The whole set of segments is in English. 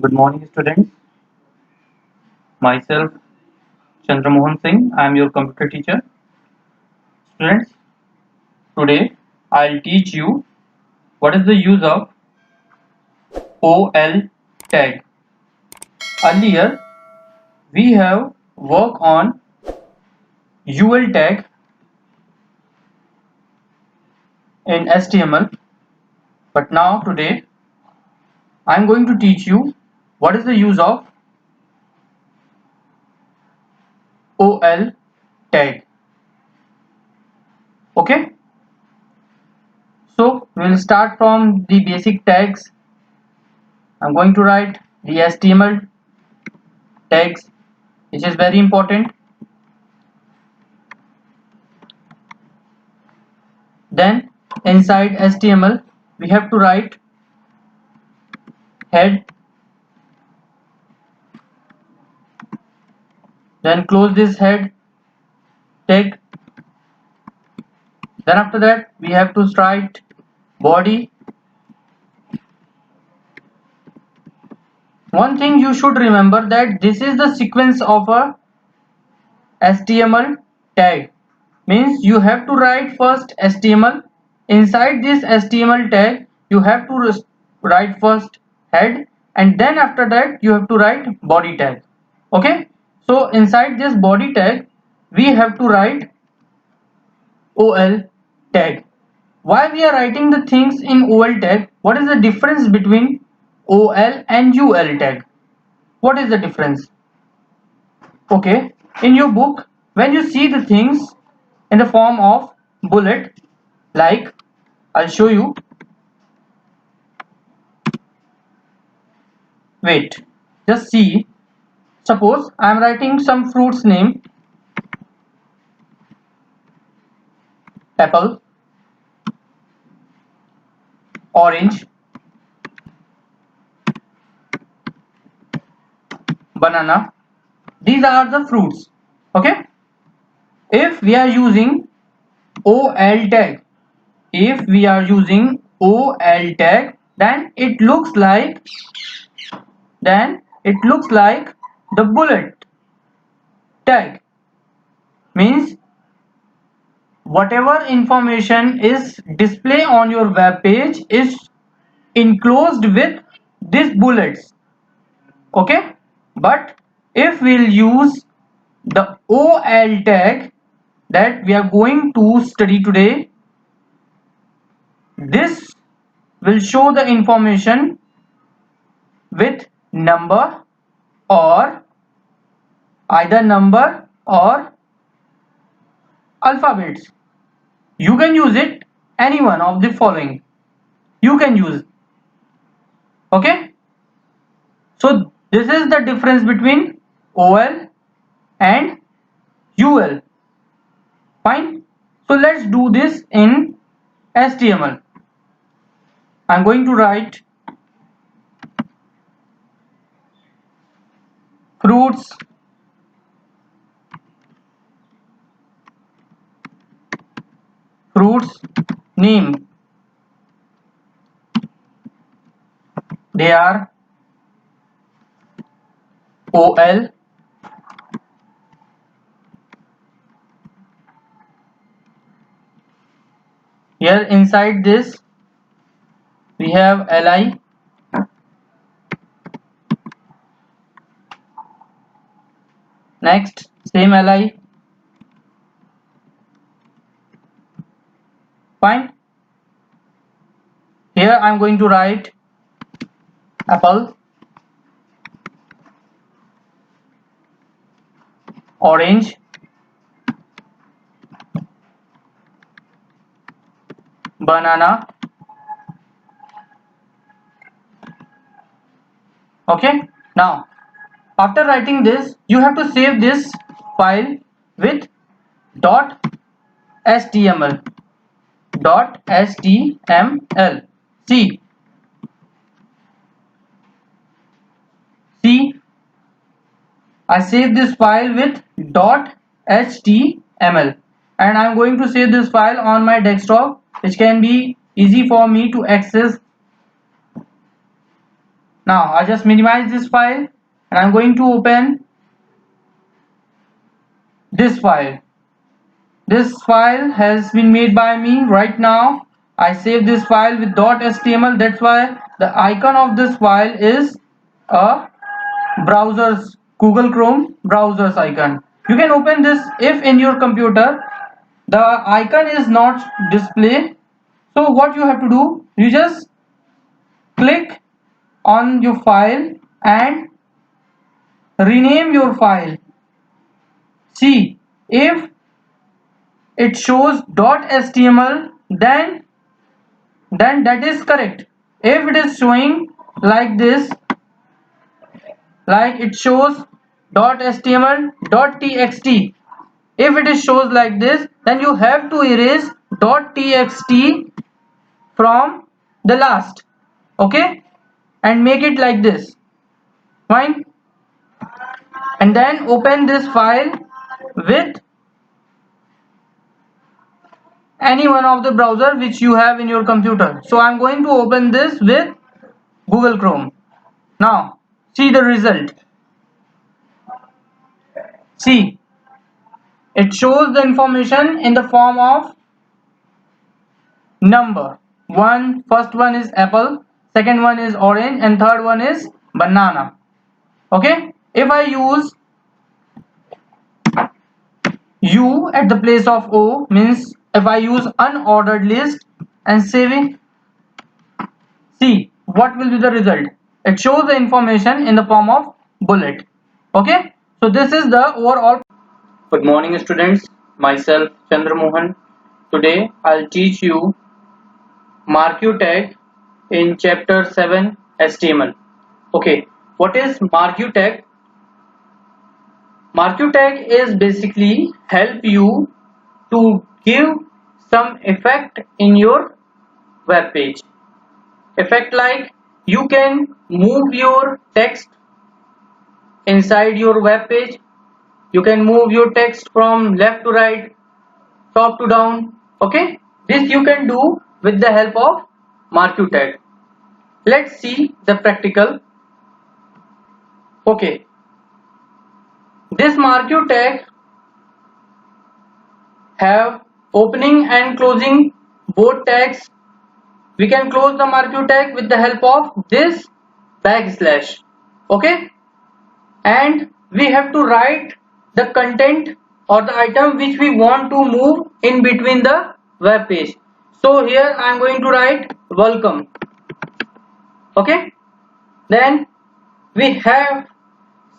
Good morning, students. Myself, Chandramohan Singh. I am your computer teacher. Students, today I'll teach you what is the use of OL tag. Earlier, we have worked on UL tag in HTML, but now today I'm going to teach you what is the use of OL tag. Okay, so we'll start from the basic tags. I'm going to write the HTML tags, which is very important. Then inside HTML we have to write head, then close this head tag. Then after that we have to write body. One thing you should remember that this is the sequence of a HTML tag, means you have to write first HTML. Inside this HTML tag you have to write first head, and then after that you have to write body tag. Okay, so inside this body tag we have to write OL tag. Why we are writing the things in OL tag? What is the difference between OL and UL tag? What is the difference? Okay, in your book, when you see the things in the form of bullet, like I'll show you. Wait, just see. Suppose I am writing some fruits name: apple, orange, banana. These are the fruits. Okay. If we are using OL tag, if we are using OL tag, then it looks like the bullet tag, means whatever information is display on your web page is enclosed with these bullets. Okay, but if we'll use the OL tag that we are going to study today, this will show the information with number, or either number or alphabets. You can use it any one of the following. You can use. Okay, so this is the difference between OL and UL. Fine. So let's do this in HTML. I'm going to write fruits name. They are OL. Here inside this we have LI. Next, same LI. Fine. Here I'm going to write apple, orange, banana. Okay, now after writing this you have to save this file with .html. See, I save this file with .html, and I'm going to save this file on my desktop, which can be easy for me to access. Now I just minimize this file and I'm going to open this file. This file has been made by me right now. I saved this file with .html. That's why the icon of this file is a browser's Google Chrome browser's icon. You can open this if in your computer the icon is not displayed. So what you have to do, you just click on your file and rename your file. See if it shows .html, then that is correct. If it is showing like this, like it shows .html, .txt, if it is shows like this, then you have to erase .txt from the last, okay, and make it like this. Fine. And then open this file with any one of the browser which you have in your computer. So I'm going to open this with Google Chrome. Now see the result. See, it shows the information in the form of number. First one is apple, second one is orange, and third one is banana. Okay, if I use U at the place of O, means if I use unordered list and save it, see what will be the result. It shows the information in the form of bullet. Okay, so this is the overall. Good morning students, myself Chandra Mohan. Today I'll teach you MarqueTag in chapter 7 HTML. Okay, what is MarqueTag? MarqueTag is basically help you to give some effect in your web page. Effect like you can move your text inside your web page. You can move your text from left to right, top to down. Okay, this you can do with the help of MarqueTag. Let's see the practical. Okay, this MarqueTag have opening and closing both tags. We can close the MarqueTag with the help of this backslash. Okay, and we have to write the content or the item which we want to move in between the web page. So here I am going to write welcome. Okay, then we have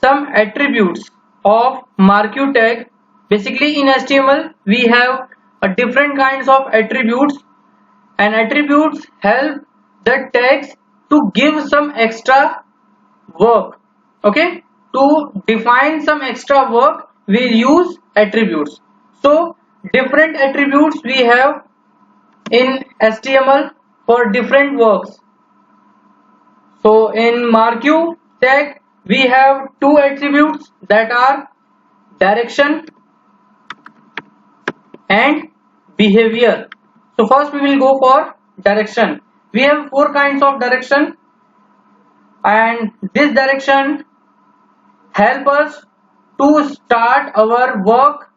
some attributes of MarqueTag. Basically in HTML we have a different kinds of attributes, and attributes help the tags to give some extra work. Okay, to define some extra work we use attributes. So different attributes we have in HTML for different works. So in MarqueTag we have two attributes, that are direction and behavior. So first we will go for direction. We have four kinds of direction, and this direction help us to start our work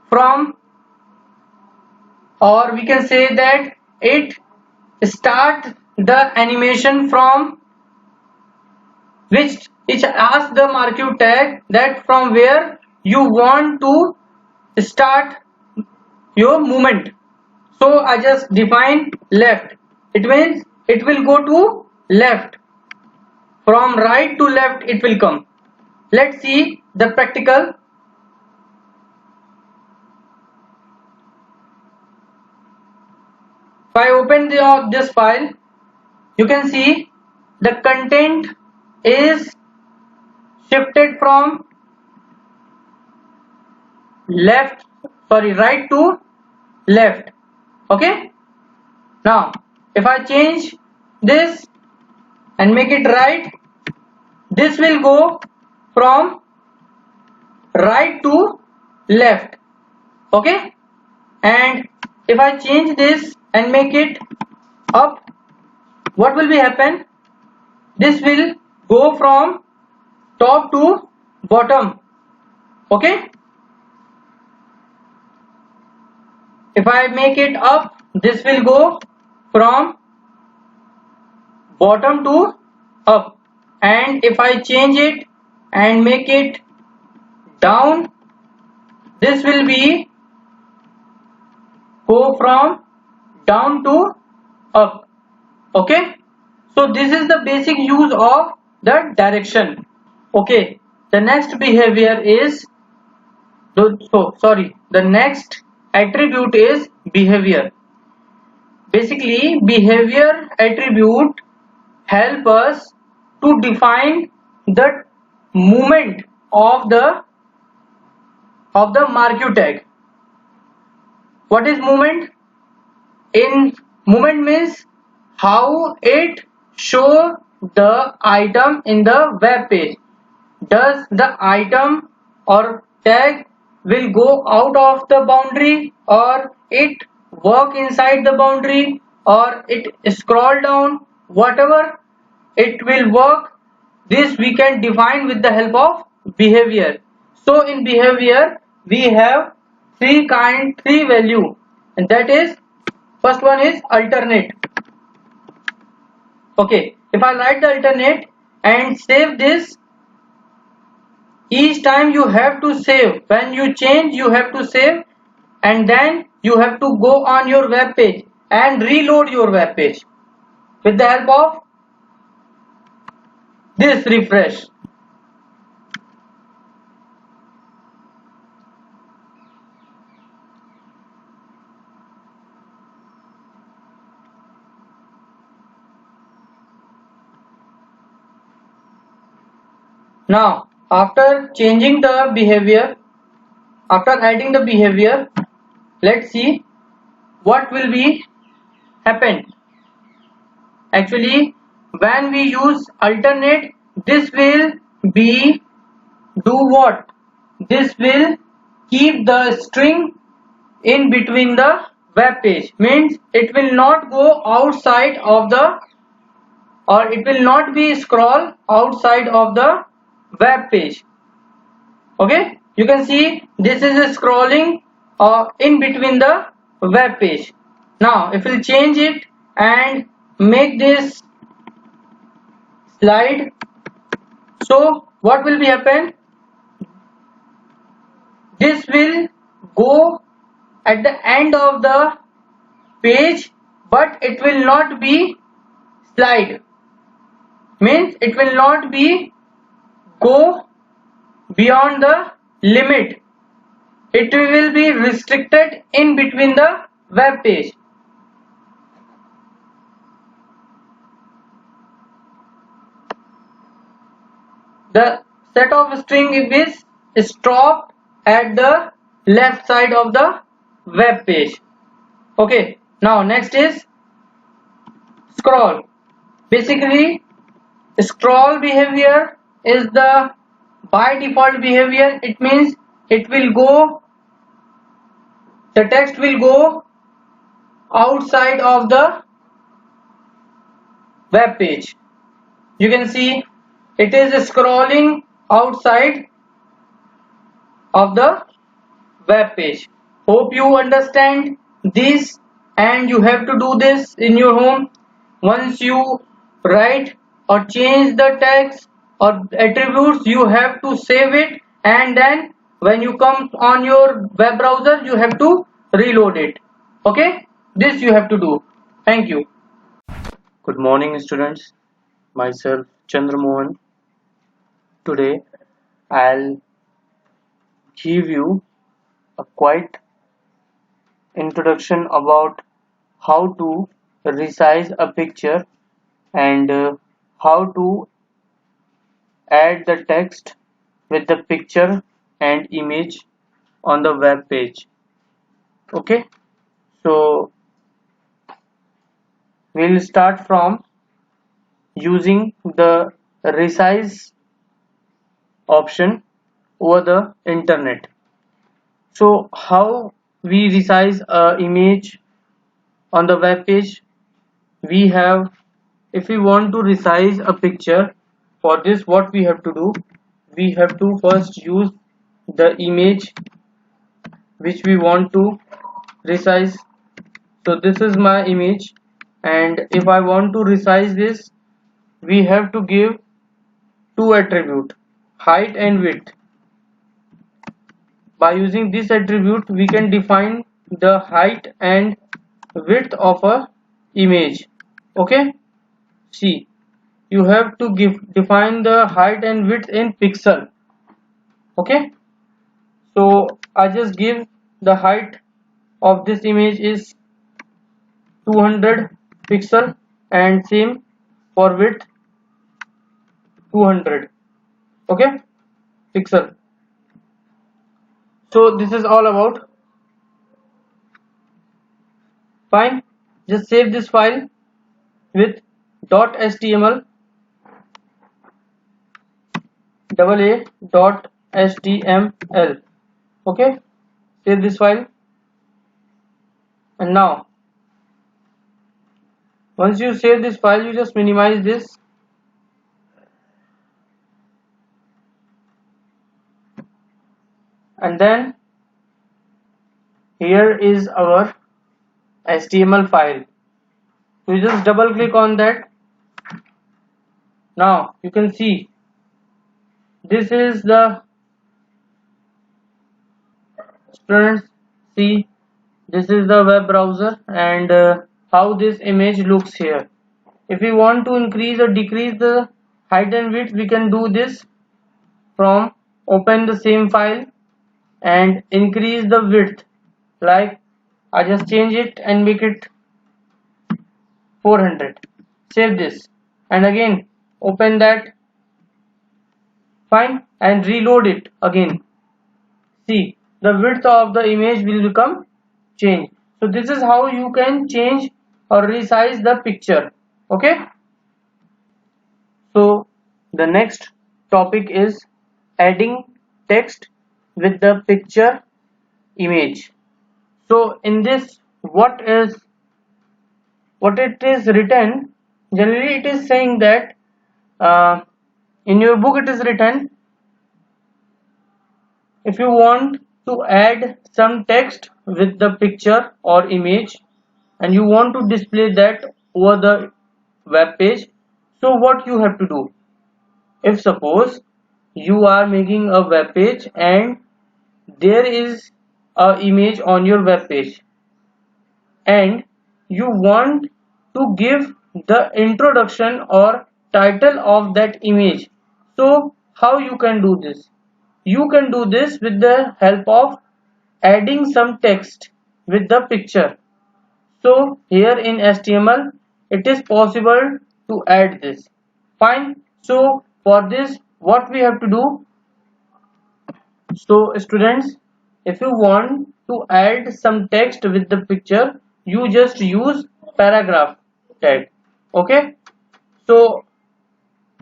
from, or we can say that it start the animation from which it asks the MarqueTag that from where you want to start your movement. So I just define left. It means it will go to left. From right to left it will come. Let's see the practical. If I open this file, you can see the content is shifted from right to left. Okay, now if I change this and make it right, this will go from right to left. Okay, and if I change this and make it up, what will be happen? this will go from top to bottom. Okay, if I make it up, this will go from bottom to up, and if I change it and make it down, this will be go from down to up. Okay, so this is the basic use of the direction. Okay, the next behavior is the next attribute is behavior. Basically, behavior attribute help us to define the movement of the marquee tag. What is movement? In movement means how it show the item in the web page. Does the item or tag will go out of the boundary, or it work inside the boundary, or it scroll down, whatever it will work, this we can define with the help of behavior. So in behavior we have three value, and that is, first one is alternate. Okay, if I write the alternate and save this, each time you have to save, when you change you have to save, and then you have to go on your web page and reload your web page with the help of this refresh. Now after changing the behavior, after adding the behavior, let's see what will be happen. Actually, when we use alternate, this will be do what? This will keep the string in between the web page, means it will not go outside of the, or it will not be scroll outside of the web page. Okay, you can see this is a scrolling in between the web page. Now if we'll change it and make this slide, so what will be happen? This will go at the end of the page, but it will not be slide, means it will not be go beyond the limit, it will be restricted in between the web page. The set of string is stopped at the left side of the web page. Okay, now next is scroll. Basically, scroll behavior is the by default behavior. It means it will go, the text will go outside of the web page. You can see it is scrolling outside of the web page. Hope you understand this, and you have to do this in your home. Once you write or change the text or attributes, you have to save it, and then when you come on your web browser you have to reload it. Okay, this you have to do. Thank you. Good morning students, myself Chandra Mohan. Today I'll give you a quite introduction about how to resize a picture, and how to add the text with the picture and image on the web page. Okay, so we'll start from using the resize option over the internet. So how we resize a image on the web page? We have if we want to resize a picture, for this what we have to do, we have to first use the image which we want to resize. So this is my image, and if I want to resize this, we have to give two attribute, height and width. By using this attribute we can define the height and width of a image. Okay, see, you have to define the height and width in pixel. Okay, so I just give the height of this image is 200 pixel, and same for width 200. Okay, pixel. So this is all about. Fine, just save this file with .html .html. Okay, save this file, and now once you save this file, you just minimize this, and then here is our HTML file. You just double click on that. Now you can see this is the, students, see, this is the web browser, and how this image looks here. If we want to increase or decrease the height and width, we can do this from open the same file and increase the width, like I just change it and make it 400. Save this and again open that. Fine, and reload it again. See, the width of the image will become changed. So this is how you can change or resize the picture. Okay, so the next topic is adding text with the picture image. So in this, what it is written, generally it is saying that in your book it is written, if you want to add some text with the picture or image and you want to display that over the web page, so what you have to do, if suppose you are making a web page and there is a image on your web page and you want to give the introduction or title of that image, so how you can do this? You can do this with the help of adding some text with the picture. So here in HTML it is possible to add this. Fine, so for this what we have to do, so students, if you want to add some text with the picture, you just use paragraph tag. Okay, so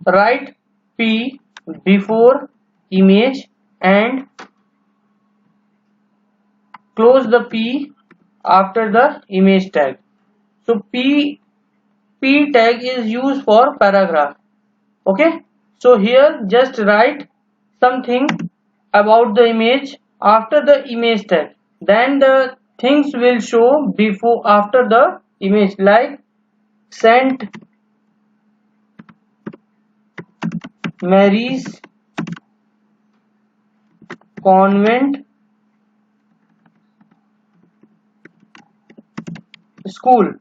write p before image and close the p after the image tag. So p tag is used for paragraph. Okay, so here just write something about the image after the image tag, then the things will show before after the image, like Saint Mary's Convent School.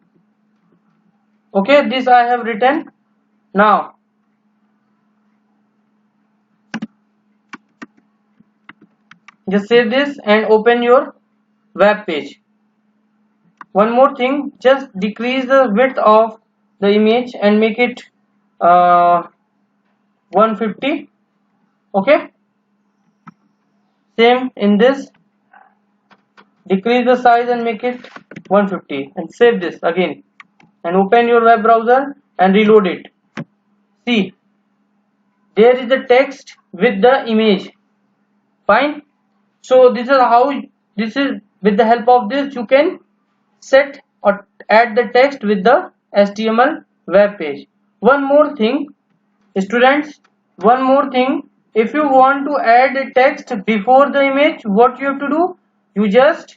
Okay, this I have written. Now just save this and open your web page. One more thing, just decrease the width of the image and make it 150. Okay, same in this, decrease the size and make it 150 and save this again and open your web browser and reload it. See, there is the text with the image. Fine, so this is how, this is with the help of this you can set or add the text with the HTML web page. One more thing, students, one more thing. If you want to add a text before the image, what you have to do? You just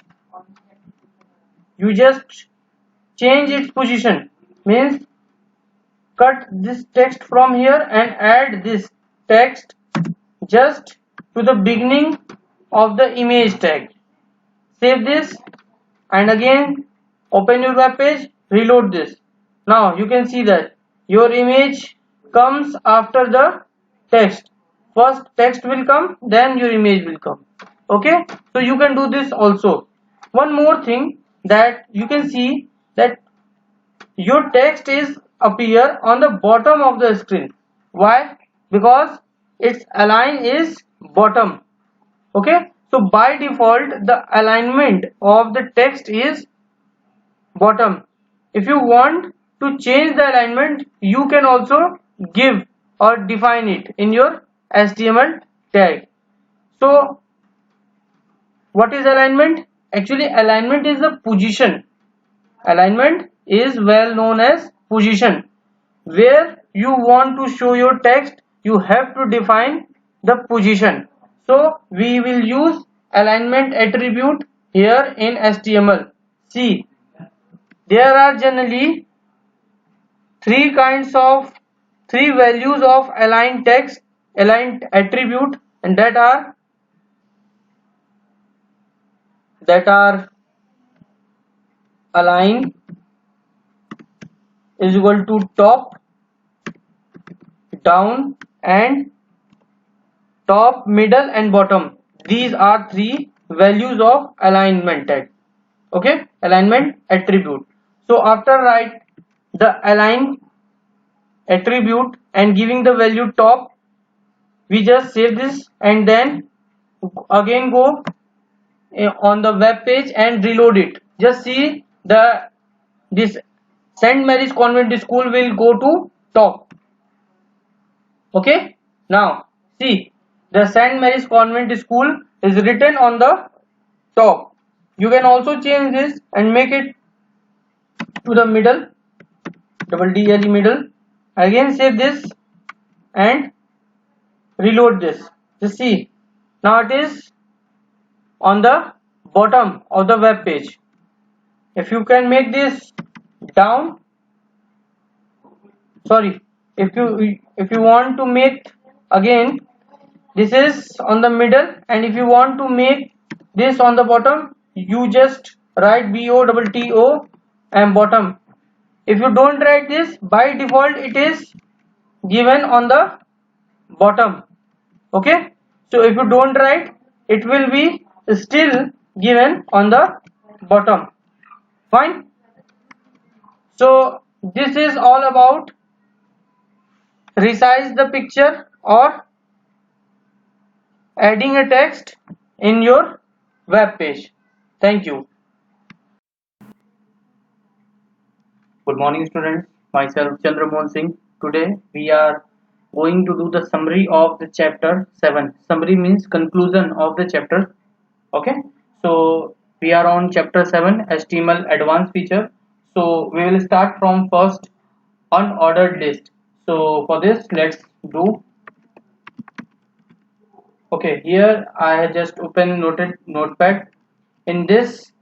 change its position. Means cut this text from here and add this text just to the beginning of the image tag. Save this and again open your web page, reload this. Now you can see that your image comes after the text. First text will come, then your image will come. Okay, so you can do this also. One more thing, that you can see that your text is appear on the bottom of the screen. Why? Because its align is bottom. Okay, so by default the alignment of the text is bottom. If you want to change the alignment, you can also give or define it in your HTML tag. So what is alignment? Actually alignment is the position. Alignment is well known as position. Where you want to show your text, you have to define the position. So we will use alignment attribute here in HTML. See, there are generally three values of aligned text, aligned attribute, and that are align is equal to top, down, and top, middle, and bottom. These are three values of alignment tag. Okay, alignment attribute. So after write the align attribute and giving the value top, we just save this and then again go on the web page and reload it. Just see this St. Mary's Convent School will go to top. Okay, now see, the St. Mary's Convent School is written on the top. You can also change this and make it to the middle, double DLE middle. Again save this and reload this. Just see, now it is on the bottom of the web page. If you can make this down, sorry, if you want to make again, this is on the middle, and if you want to make this on the bottom, you just write BOTTO and bottom. If you don't write this, by default it is given on the bottom. Okay, so if you don't write, it will be still given on the bottom. Fine. So this is all about resize the picture or adding a text in your web page. Thank you. Good morning students, myself Chandramohan Singh. Today we are going to do the summary of the chapter 7. Summary means conclusion of the chapter. Okay, so we are on chapter 7, HTML advanced feature. So we will start from first, unordered list. So for this let's do, okay, here I have just open notepad. In this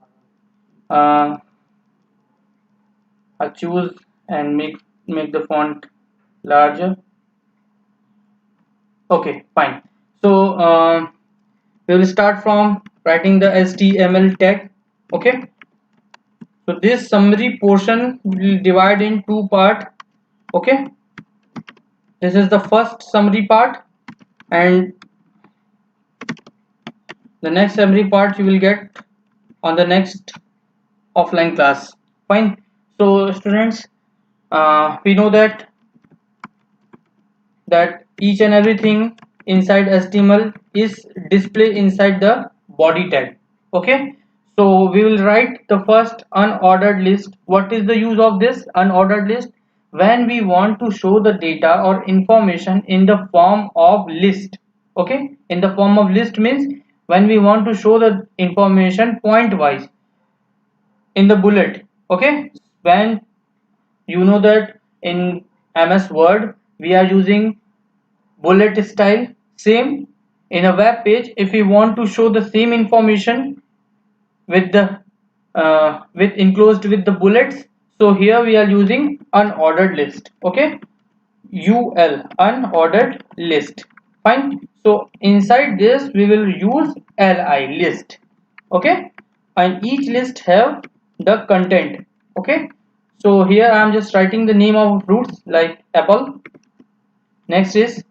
I'll choose and make the font larger. Okay, fine. So we will start from writing the HTML tag. Okay, so this summary portion will divide in two parts. Okay, this is the first summary part, and the next summary part you will get on the next offline class. Fine. So students, we know that each and everything inside HTML is displayed inside the body tag. Okay, so we will write the first unordered list. What is the use of this unordered list? When we want to show the data or information in the form of list. Okay, in the form of list means when we want to show the information point wise in the bullet. Okay, when you know that in MS Word, we are using bullet style. Same in a web page, if we want to show the same information with the with enclosed with the bullets, so here we are using unordered list. Okay, ul, unordered list. Fine. So inside this we will use li, list. Okay, and each list have the content. Okay, so here I am just writing the name of fruits like apple. Next is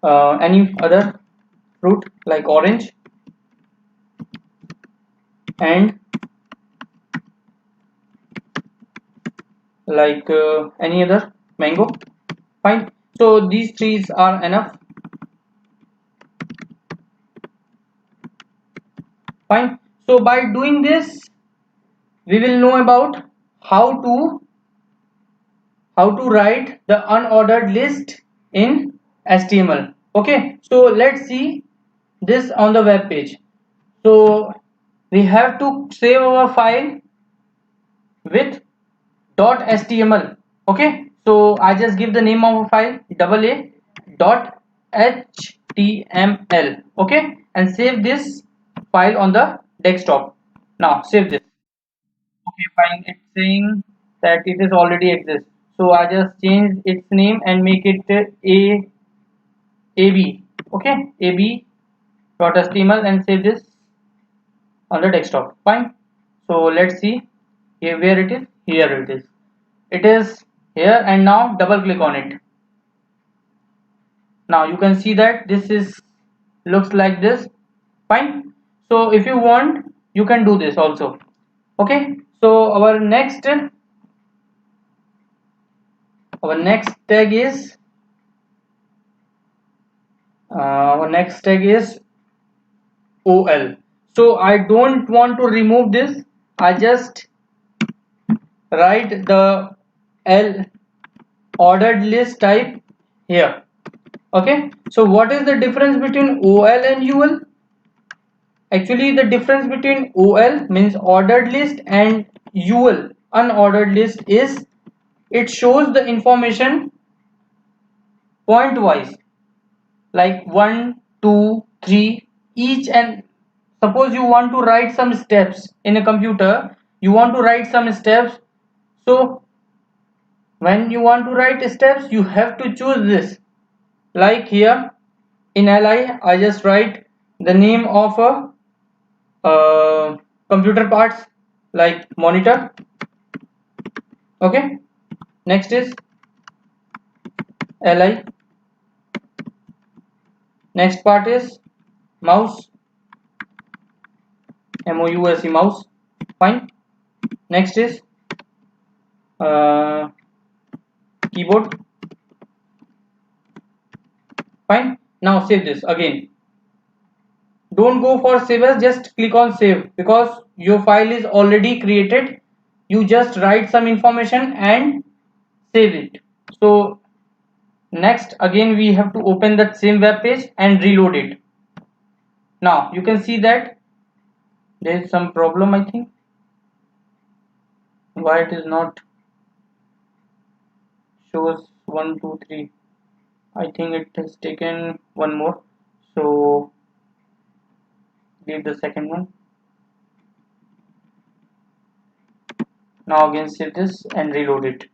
any other fruit like orange, and like any other mango. Fine. So these trees are enough. Fine. So by doing this, we will know about how to write the unordered list in HTML. Okay. So let's see this on the web page. So we have to save our file with .html. Okay. So I just give the name of a file AA .html. Okay, and save this file on the desktop. Now save this. Okay, fine. It's saying that it is already exists. So I just change its name and make it ab. Okay, ab.html, and save this on the desktop. Fine. So let's see here where it is. Here it is. It is here, and now double click on it. Now you can see that this is looks like this. Fine. So if you want, you can do this also. Okay. So our next tag is ol. So I don't want to remove this. I just write the l ordered list type here. Okay. So what is the difference between ol and ul? Actually, the difference between ol means ordered list and ul unordered list is it shows the information point wise, like 1 2 3 each. And suppose you want to write some steps in a computer, you want to write some steps. So when you want to write steps, you have to choose this. Like here in li, I just write the name of a computer parts like monitor. Okay. Next is li. Next part is mouse, mouse, mouse. Fine. Next is uh, keyboard. Fine. Now save this again. Don't go for save as, just click on save because your file is already created. You just write some information and save it. So next again we have to open that same web page and reload it. Now you can see that there is some problem. I think why it is not shows 1 2 3. I think it has taken one more. So leave the second one. Now again save this and reload it.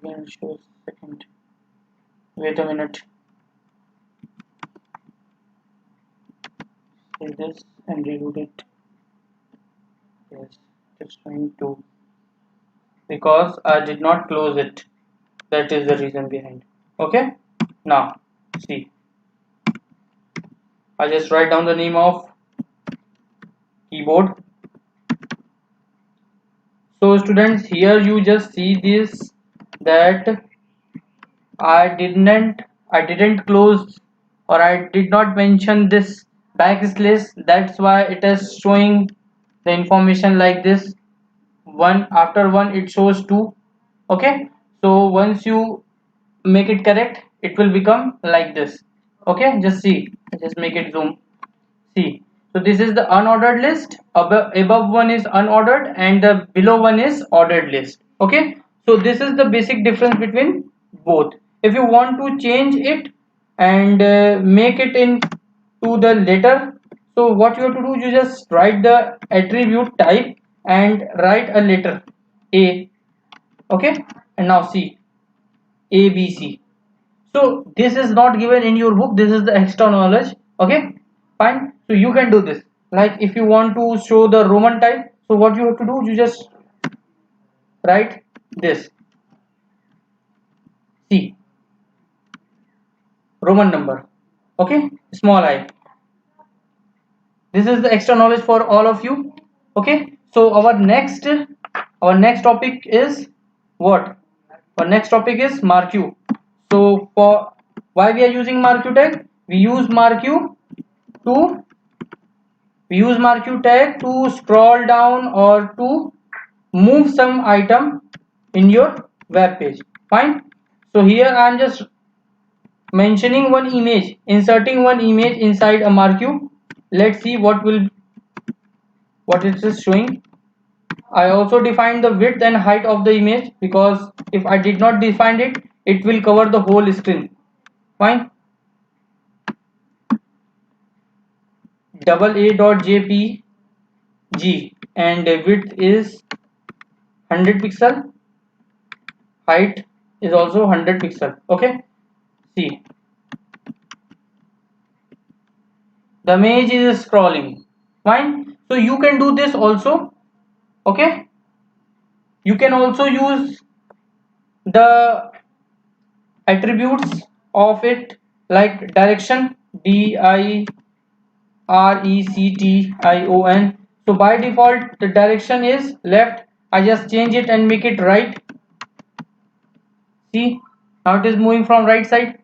Again it shows second. Wait a minute. Save this and reload it. Yes, it's trying to, because I did not close it. That is the reason behind. Okay. Now see, I just write down the name of keyboard. So students, here you just see this, that I didn't close, or I did not mention this backslash. That's why it is showing the information like this. One after one it shows two. Okay. So once you make it correct, it will become like this. Okay. Just see. Just make it zoom. See. So this is the unordered list. Above one is unordered and the below one is ordered list. Okay. So this is the basic difference between both. If you want to change it and make it in to the letter, so what you have to do, you just write the attribute type and write a letter A. Okay. And now see A B C. So this is not given in your book, this is the extra knowledge. Okay, fine. So you can do this. Like if you want to show the Roman type, so what you have to do, you just write this C, Roman number. Okay, small I. This is the extra knowledge for all of you. Okay, so our next topic is what? Our next topic is MarQ. So for why we are using MarQ tag? To we use MarQ tag to scroll down or to move some item in your web page. Fine. So here I am just mentioning one image, inserting one image inside a MarQ. Let's see what it is showing. I also defined the width and height of the image, because if I did not define it, it will cover the whole screen. Fine. AA.jpg and width is 100 pixel, height is also 100 pixel. Okay, see the image is scrolling. Fine. So you can do this also. Okay, you can also use the attributes of it, like direction, DIRECTION. So by default the direction is left. I just change it and make it right. See, now it is moving from right side.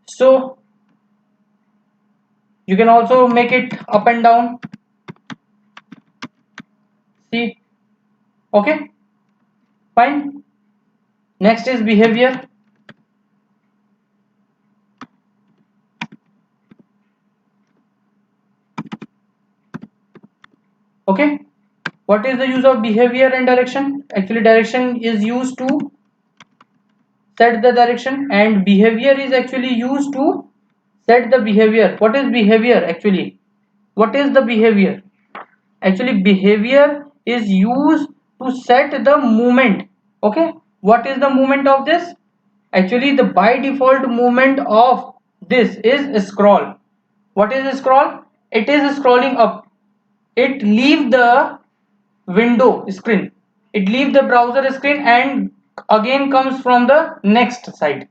So you can also make it up and down. See, okay, fine. Next is behavior. Okay, what is the use of behavior and direction? Actually direction is used to set the direction and behavior is actually used to set the behavior. What is behavior actually? What is the behavior? Actually behavior is used to set the movement. Okay, what is the movement of this? Actually the by default movement of this is scroll. What is scroll? It is scrolling up. It leave the window screen, it leave the browser screen and again comes from the next side.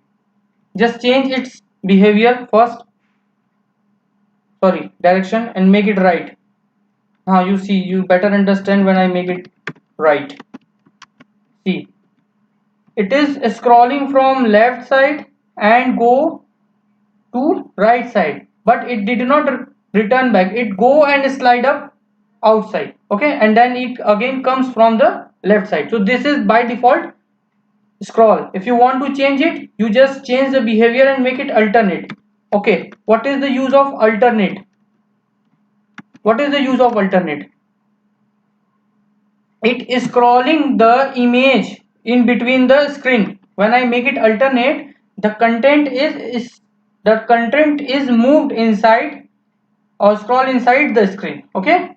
Just change its behavior first, sorry, direction, and make it right. Now you see, you better understand when I make it right. See, it is scrolling from left side and go to right side, but it did not return back. It go and slide up outside. Okay, and then it again comes from the left side. So this is by default scroll. If you want to change it, you just change the behavior and make it alternate. Okay, what is the use of alternate? What is the use of alternate? It is scrolling the image in between the screen. When I make it alternate, the content is moved inside or scroll inside the screen. Okay,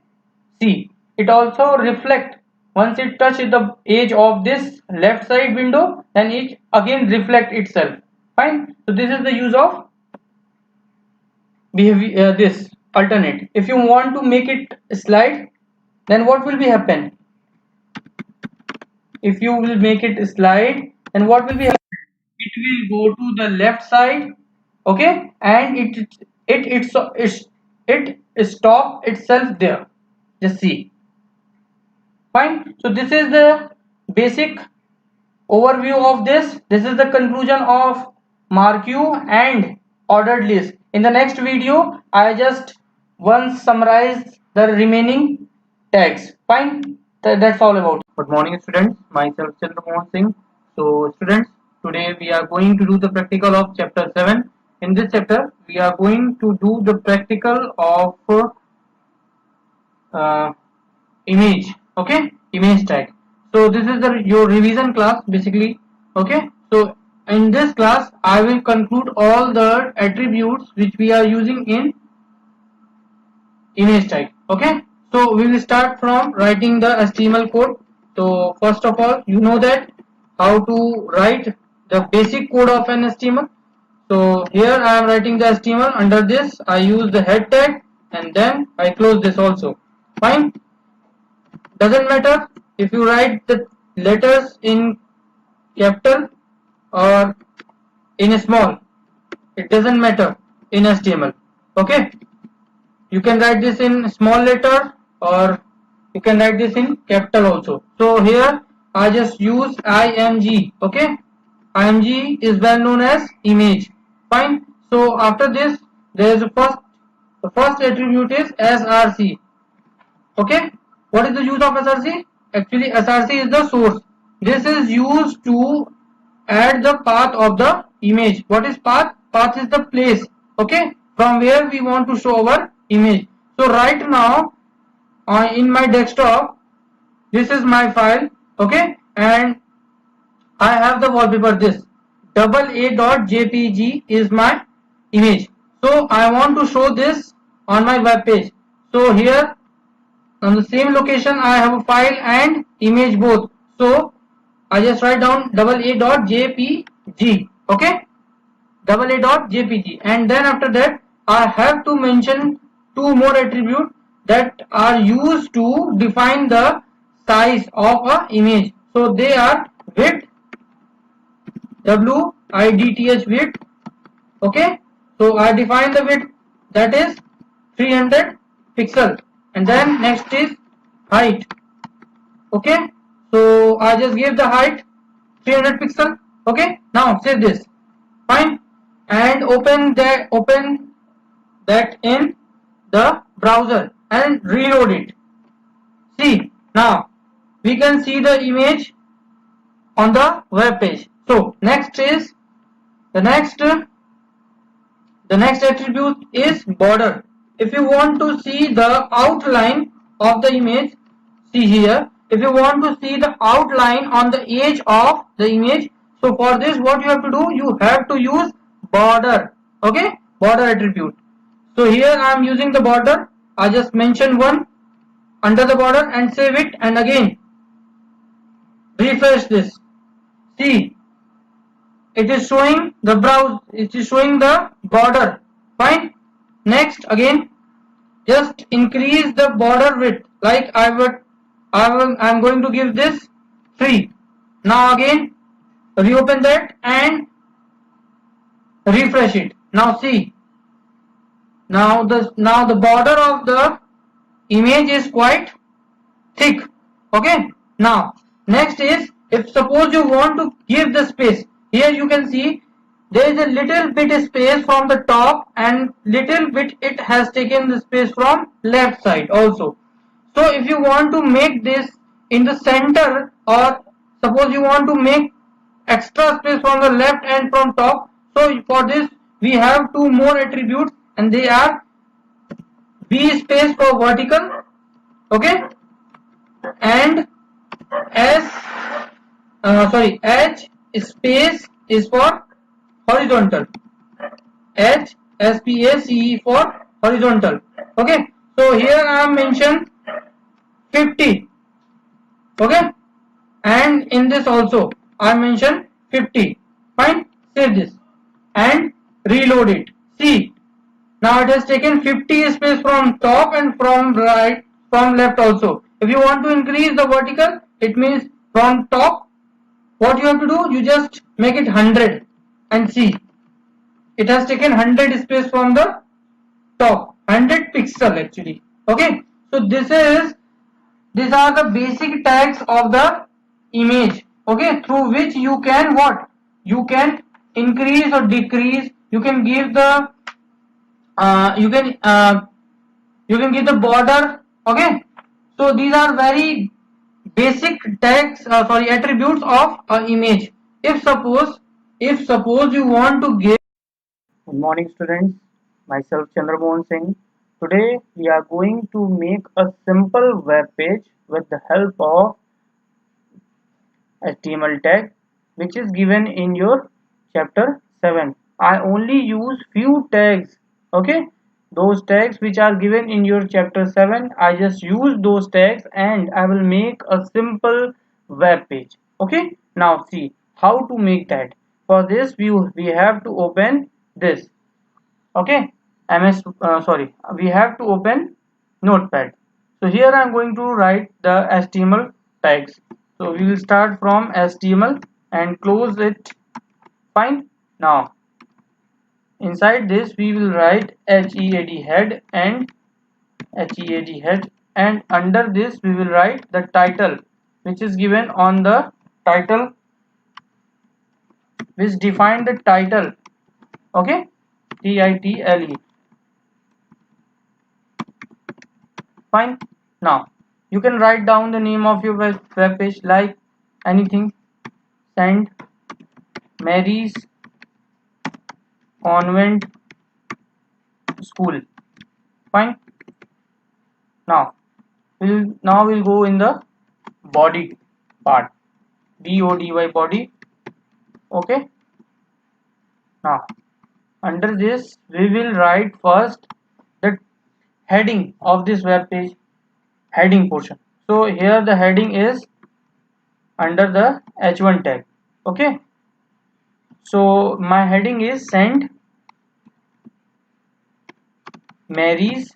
see, it also reflect. Once it touches the edge of this left side window, then it again reflect itself. Fine. So this is the use of behavior, this alternate. If you want to make it slide, then what will be happen? If you will make it slide, then what will be happen? It will go to the left side. Okay, and it stop itself there. Just see. Fine. So this is the basic overview of this. This is the conclusion of MarQ and ordered list. In the next video, I just once summarize the remaining tags. Fine. That's all about it. Good morning, students. Myself Chandramohan Singh. So students, today we are going to do the practical of chapter 7. In this chapter, we are going to do the practical of uh, image. Okay, image tag. So this is your revision class basically. Okay, so in this class I will conclude all the attributes which we are using in image tag. Okay, so we will start from writing the HTML code. So first of all, you know that how to write the basic code of an HTML. So here I am writing the HTML. Under this I use the head tag and then I close this also. Fine. Doesn't matter if you write the letters in capital or in small. It doesn't matter in HTML. Okay. You can write this in small letter or you can write this in capital also. So here I just use img. Okay, img is well known as image. Fine. So after this there is the first attribute is src. Okay, what is the use of src? Actually src is the source. This is used to add the path of the image. What is path? Path is the place, okay, from where we want to show our image. So right now in my desktop, this is my file, okay, and I have the wallpaper. This AA.jpg is my image. So I want to show this on my web page. So here on the same location I have a file and image both. So I just write down AA.jpg. Okay, AA.jpg, and then after that I have to mention two more attributes that are used to define the size of a image. So they are width, width, width. Okay, so I define the width, that is 300 pixel, and then next is height. Okay, so I just give the height 300 pixel. Okay, now save this. Fine, and open that in the browser and reload it. See, now we can see the image on the web page. So next is the next attribute is border. If you want to see the outline of the image, see here. If you want to see the outline on the edge of the image, so for this what you have to do, you have to use border. Okay, border attribute. So here I am using the border. I just mention one under the border and save it, and again refresh this. See, it is showing the browse, it is showing the border. Fine. Next, again just increase the border width, like I'm going to give this 3. Now again reopen that and refresh it. Now see, now the border of the image is quite thick. Okay, now next is, if suppose you want to give the space, here you can see there is a little bit space from the top and little bit it has taken the space from left side also. So if you want to make this in the center, or suppose you want to make extra space from the left and from top, so for this we have two more attributes, and they are v space for vertical, okay, and h space is for horizontal. HSPACE for horizontal. Okay, so here I have mentioned 50. Okay, and in this also I mentioned 50. Fine, save this and reload it. See, now it has taken 50 space from top and from right, from left also. If you want to increase the vertical, it means from top, what you have to do, you just make it 100, and see, it has taken 100 space from the top, 100 pixel actually. Okay, so these are the basic tags of the image, okay, through which you can what, you can increase or decrease, you can give the you can give the border. Okay, so these are very basic tags, attributes of an image. If suppose you want to give. Good morning students, myself Chandramohan Singh. Today we are going to make a simple web page with the help of HTML tag which is given in your chapter 7. I only use few tags, okay? Those tags which are given in your chapter 7, I just use those tags and I will make a simple web page, okay? Now see how to make that. For this we have to open this, okay, we have to open notepad. So here I'm going to write the HTML tags. So we will start from HTML and close it. Fine. Now inside this we will write head and head, and under this we will write the title which is given on the title, which define the title, okay, title. Fine. Now you can write down the name of your web page like anything. St. Mary's Convent School. Fine. Now we'll go in the body part. body body. Okay. Now under this we will write first the heading of this web page, heading portion. So here the heading is under the h1 tag. Okay. So my heading is St. Mary's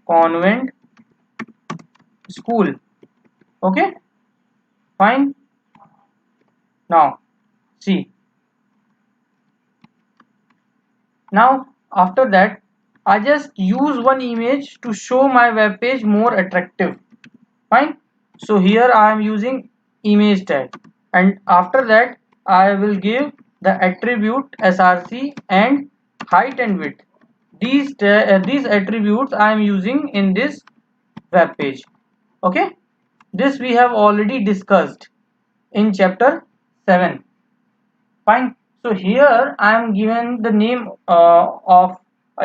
Convent School. Okay. Fine. Now see. Now after that I just use one image to show my web page more attractive. Fine. So here I am using image tag, and after that I will give the attribute src and height and width. These attributes I am using in this web page. Okay. This we have already discussed in chapter 7. Fine. So here I am given the name of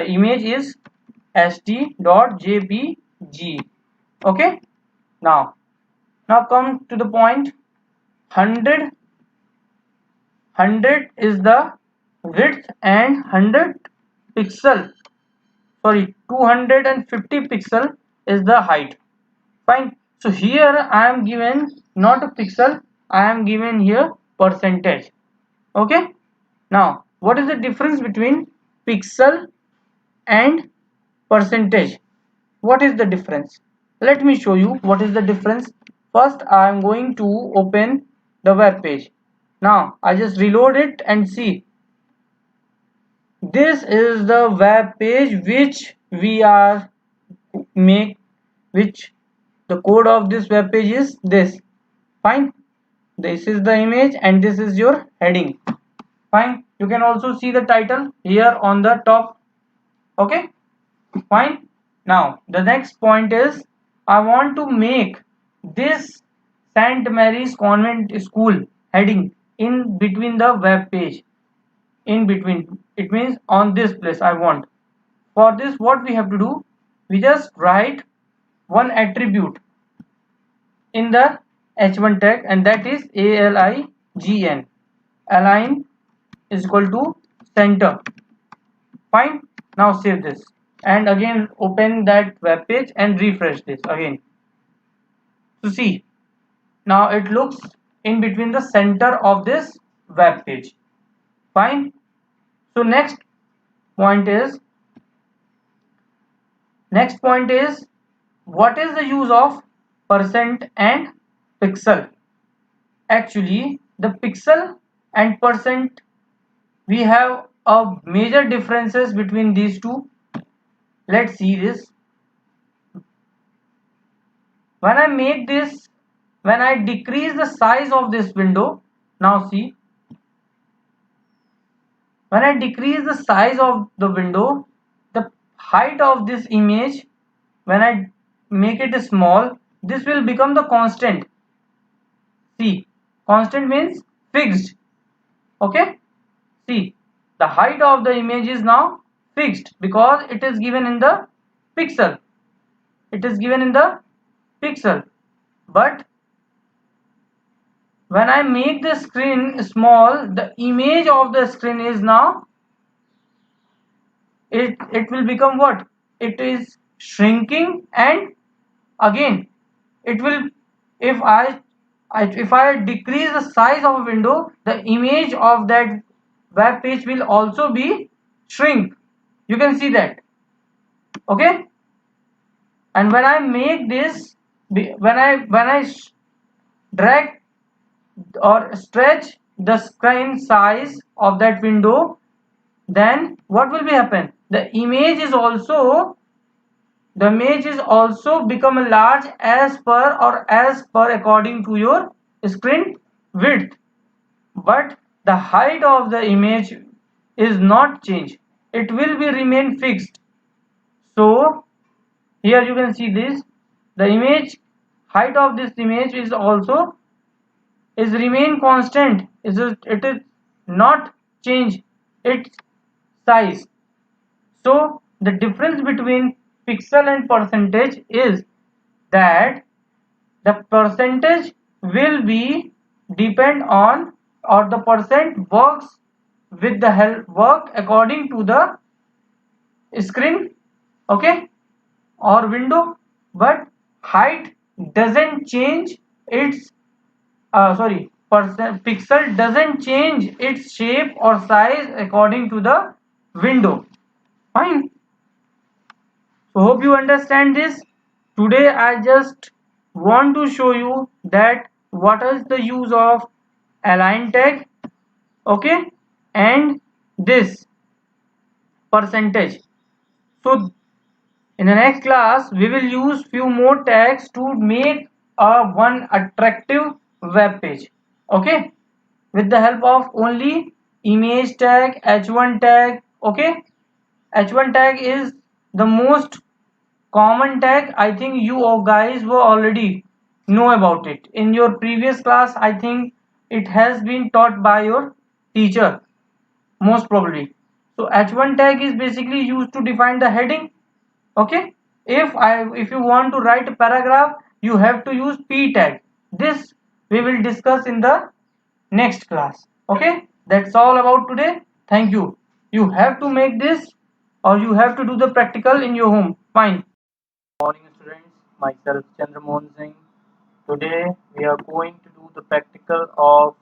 image is st.jpg. Okay. Now come to the point. 100 is the width and 100 pixel, sorry, 250 pixel is the height. Fine. So here I am given not a pixel, I am given here percentage. Okay. Now what is the difference between pixel and percentage? What is the difference? Let me show you what is the difference. First I am going to open the web page. Now I just reload it and see. This is the web page which we are make, which the code of this web page is this. Fine. This is the image and this is your heading. Fine. You can also see the title here on the top. Okay. Fine. Now the next point is I want to make this St. Mary's Convent School heading in between the web page. In between, it means on this place I want. For this what we have to do, we just write one attribute in the h1 tag, and that is align. Align is equal to center. Fine. Now save this and again open that web page and refresh this again. So see, now it looks in between the center of this web page. Fine. So next point is what is the use of percent and pixel? Actually the pixel and percent, we have a major differences between these two. Let's see this. When I make this, when I decrease the size of this window, now see, when I decrease the size of the window, the height of this image, when I make it small, this will become the constant. See, constant means fixed. Okay. See, the height of the image is now fixed because it is given in the pixel. It is given in the pixel. But when I make the screen small, the image of the screen is now it will become what? It is shrinking, and again it will, if if I decrease the size of a window, the image of that web page will also be shrink. You can see that. Okay, and when I make this, when I drag or stretch the screen size of that window, then what will be happen? The image is also become large as per according to your screen width, but the height of the image is not changed. It will be remain fixed. So here you can see this, the image height of this image is also is remain constant. It is not change its size. So the difference between pixel and percentage is that the percentage will be depend on, or the percent works with the help work according to the screen, okay, or window, but height doesn't change its sorry, pixel doesn't change its shape or size according to the window. Fine. So hope you understand this. Today I just want to show you that what is the use of align tag, okay, and this percentage. So in the next class we will use few more tags to make a one attractive web page, okay, with the help of only image tag, h1 tag, okay. H1 tag is the most common tag. I think you guys were already know about it in your previous class. I think it has been taught by your teacher most probably. So h1 tag is basically used to define the heading, okay. If you want to write a paragraph, you have to use p tag. This we will discuss in the next class, okay. That's all about today. Thank you. You have to make this, or you have to do the practical in your home. Fine. Morning students, myself Chandramohan Singh. Today we are going to do the practical of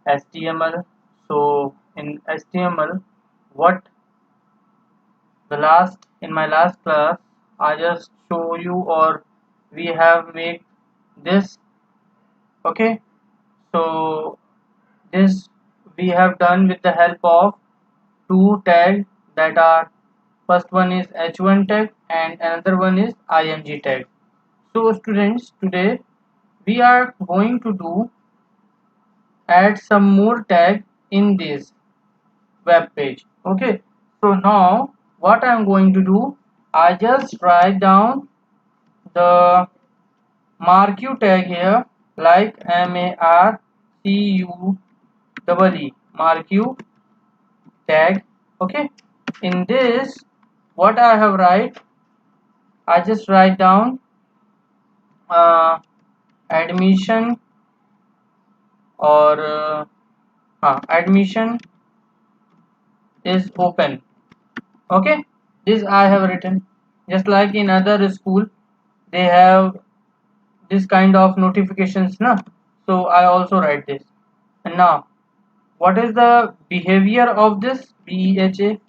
HTML. So in HTML, what the last in my last class I just show you, or we have made this, okay. So this we have done with the help of two tags, that are, first one is h1 tag and another one is img tag. So students, today we are going to do add some more tag in this web page, okay. So now what I am going to do, I just write down the marquee tag here, like marcue marquee tag, okay. In this, what I have write, I just write down admission, or admission is open, okay. This I have written, just like in other school they have this kind of notifications, na. So I also write this. And now what is the behavior of this? BHA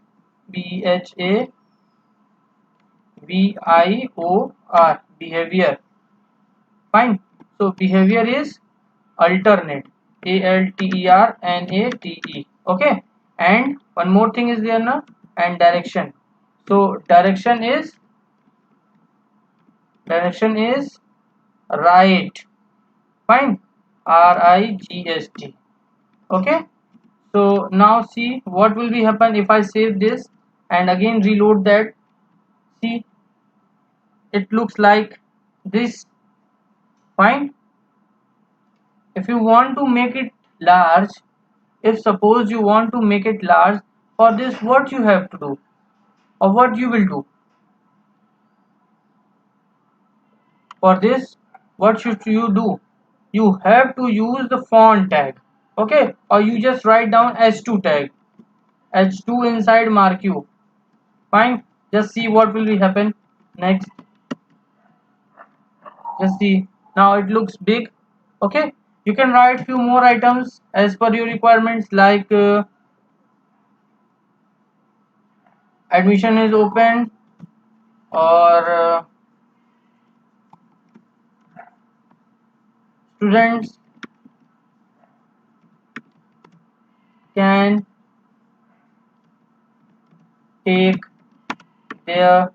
behavior. Fine. So behavior is alternate, alternate, okay. And one more thing is there na, and direction. So direction is right. Fine. RIGST, okay. So now see what will be happen if I save this and again reload that. See, it looks like this. Fine. If you want to make it large, if suppose you want to make it large, For this, what you have to do, or what you will do? For this, what should you do? You have to use the font tag, okay? Or you just write down h2 tag, h2 inside marquee. Fine. Just see what will be happen next. Just see. Now it looks big. Okay. You can write few more items as per your requirements, like admission is open, or students can take their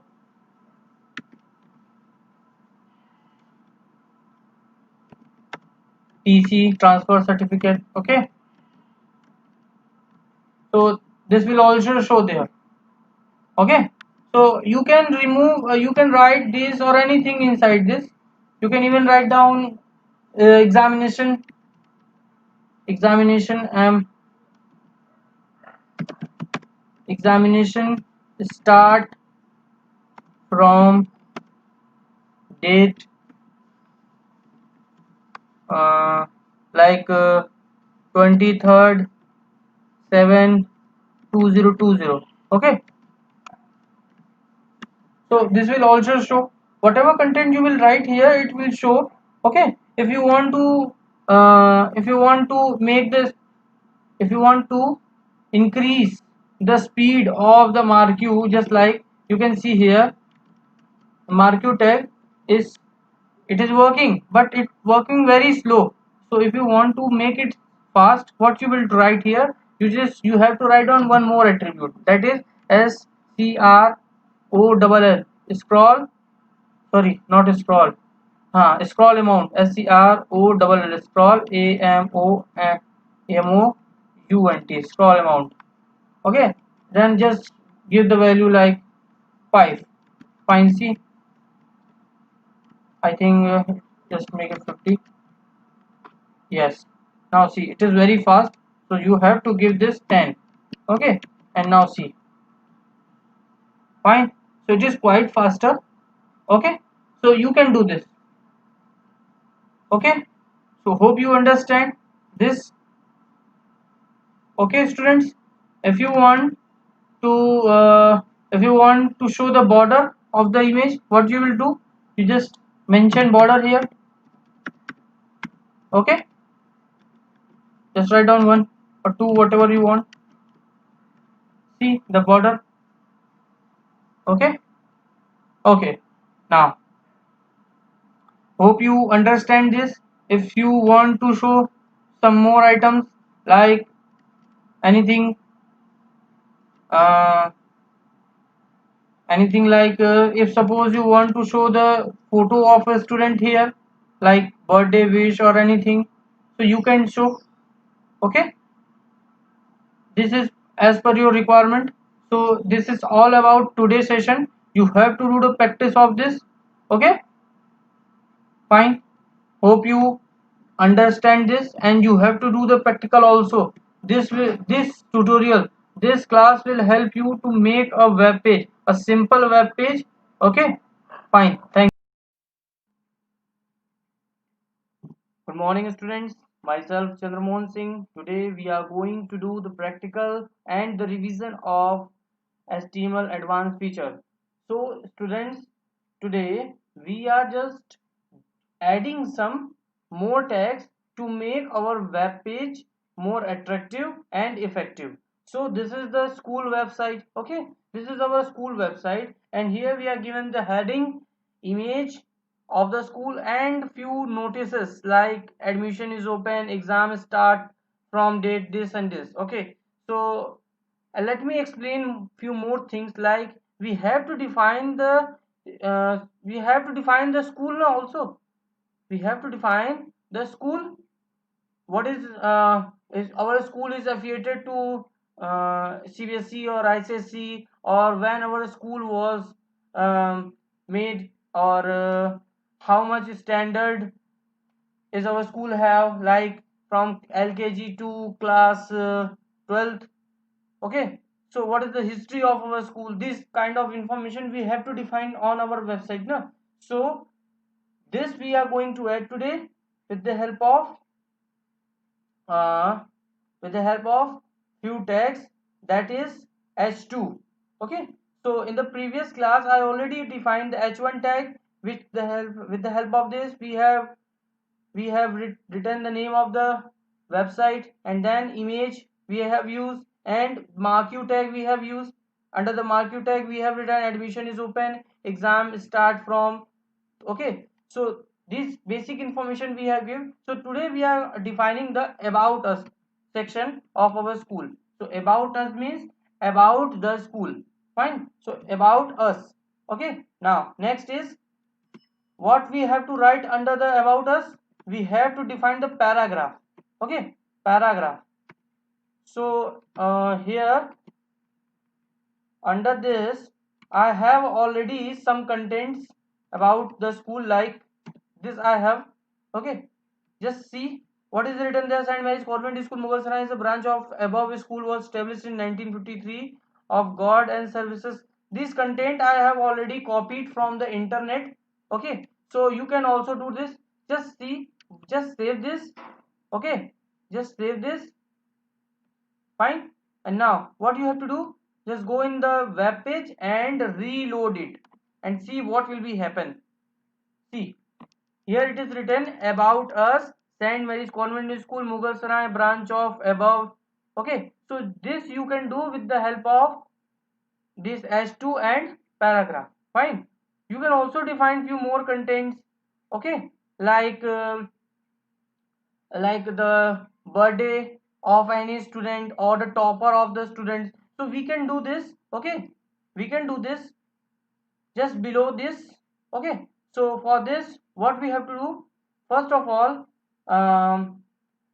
TC transfer certificate. Okay. So this will also show there. Okay. So you can remove, you can write this or anything inside this. You can even write down examination, examination, examination start from date, uh, like 23rd 7 2020. Okay. So this will also show whatever content you will write here, it will show. Okay. If you want to make this, if you want to increase the speed of the marquee, just like you can see here, marquee tag is, it is working, but it's working very slow. So if you want to make it fast, what you will write here, you have to write down one more attribute, that is scroll, scroll, sorry, not scroll, scroll amount, scroll, scroll, amount, scroll amount. Okay. Then just give the value like 5. Fine. See, I think just make it 50. Yes. Now see, it is very fast. So you have to give this 10. Okay. And now see. Fine. So it is quite faster. Okay. So you can do this. Okay. So hope you understand this. Okay, students. If you want to, if you want to show the border of the image, what you will do? You just mention border here. Okay. Just write down 1 or 2, whatever you want. See the border. Okay. Okay. Now hope you understand this. If you want to show some more items, like anything, uh, anything like if suppose you want to show the photo of a student here, like birthday wish or anything, so you can show. Okay. This is as per your requirement. So this is all about today's session. You have to do the practice of this. Okay. Fine. Hope you understand this, and you have to do the practical also. This tutorial, this class will help you to make a web page, a simple web page. Okay. Fine. Thank you. Good morning, students. Myself Chandramohan Singh. Today we are going to do the practical and the revision of HTML advanced feature. So students, today we are just adding some more tags to make our web page more attractive and effective. So this is the school website. Okay, this is our school website, and here we are given the heading, image of the school, and few notices like admission is open, exam start from date this and this. Okay. So let me explain few more things, like we have to define the school now also. We have to define the school. What is our school is affiliated to CBSE or ICSE, or when our school was made, or how much standard is our school have, like from LKG to class 12th. Okay. So what is the history of our school? This kind of information we have to define on our website, no? So this we are going to add today with the help of uh, few tags, that is h2. Okay, so in the previous class I already defined the h1 tag. With the help of this we have written the name of the website, and then image we have used, and marquee tag we have used. Under the marquee tag we have written admission is open, exam start from. Okay, so this basic information we have given. So today we are defining the about us section of our school. So about us means about the school. Fine, so about us. Okay, now next is what we have to write under the about us. We have to define the paragraph. Okay, paragraph. So here under this I have already some contents about the school, like this I have. Okay, just see what is written there. St. Mary's Convent School, Mughalsarai is a branch of above school, was established in 1953 of God and services. This content I have already copied from the internet. Okay, so you can also do this. Just see, just save this. Okay, just save this. Fine. And now what you have to do, just go in the web page and reload it and see what will be happen. See, here it is written about us, St. Mary's Convent School, Mughalsarai, branch of above. Okay, so this you can do with the help of this h2 and paragraph. Fine, you can also define few more contents. Okay, like the birthday of any student or the topper of the students. So we can do this. Okay, we can do this just below this. Okay, so for this what we have to do, first of all,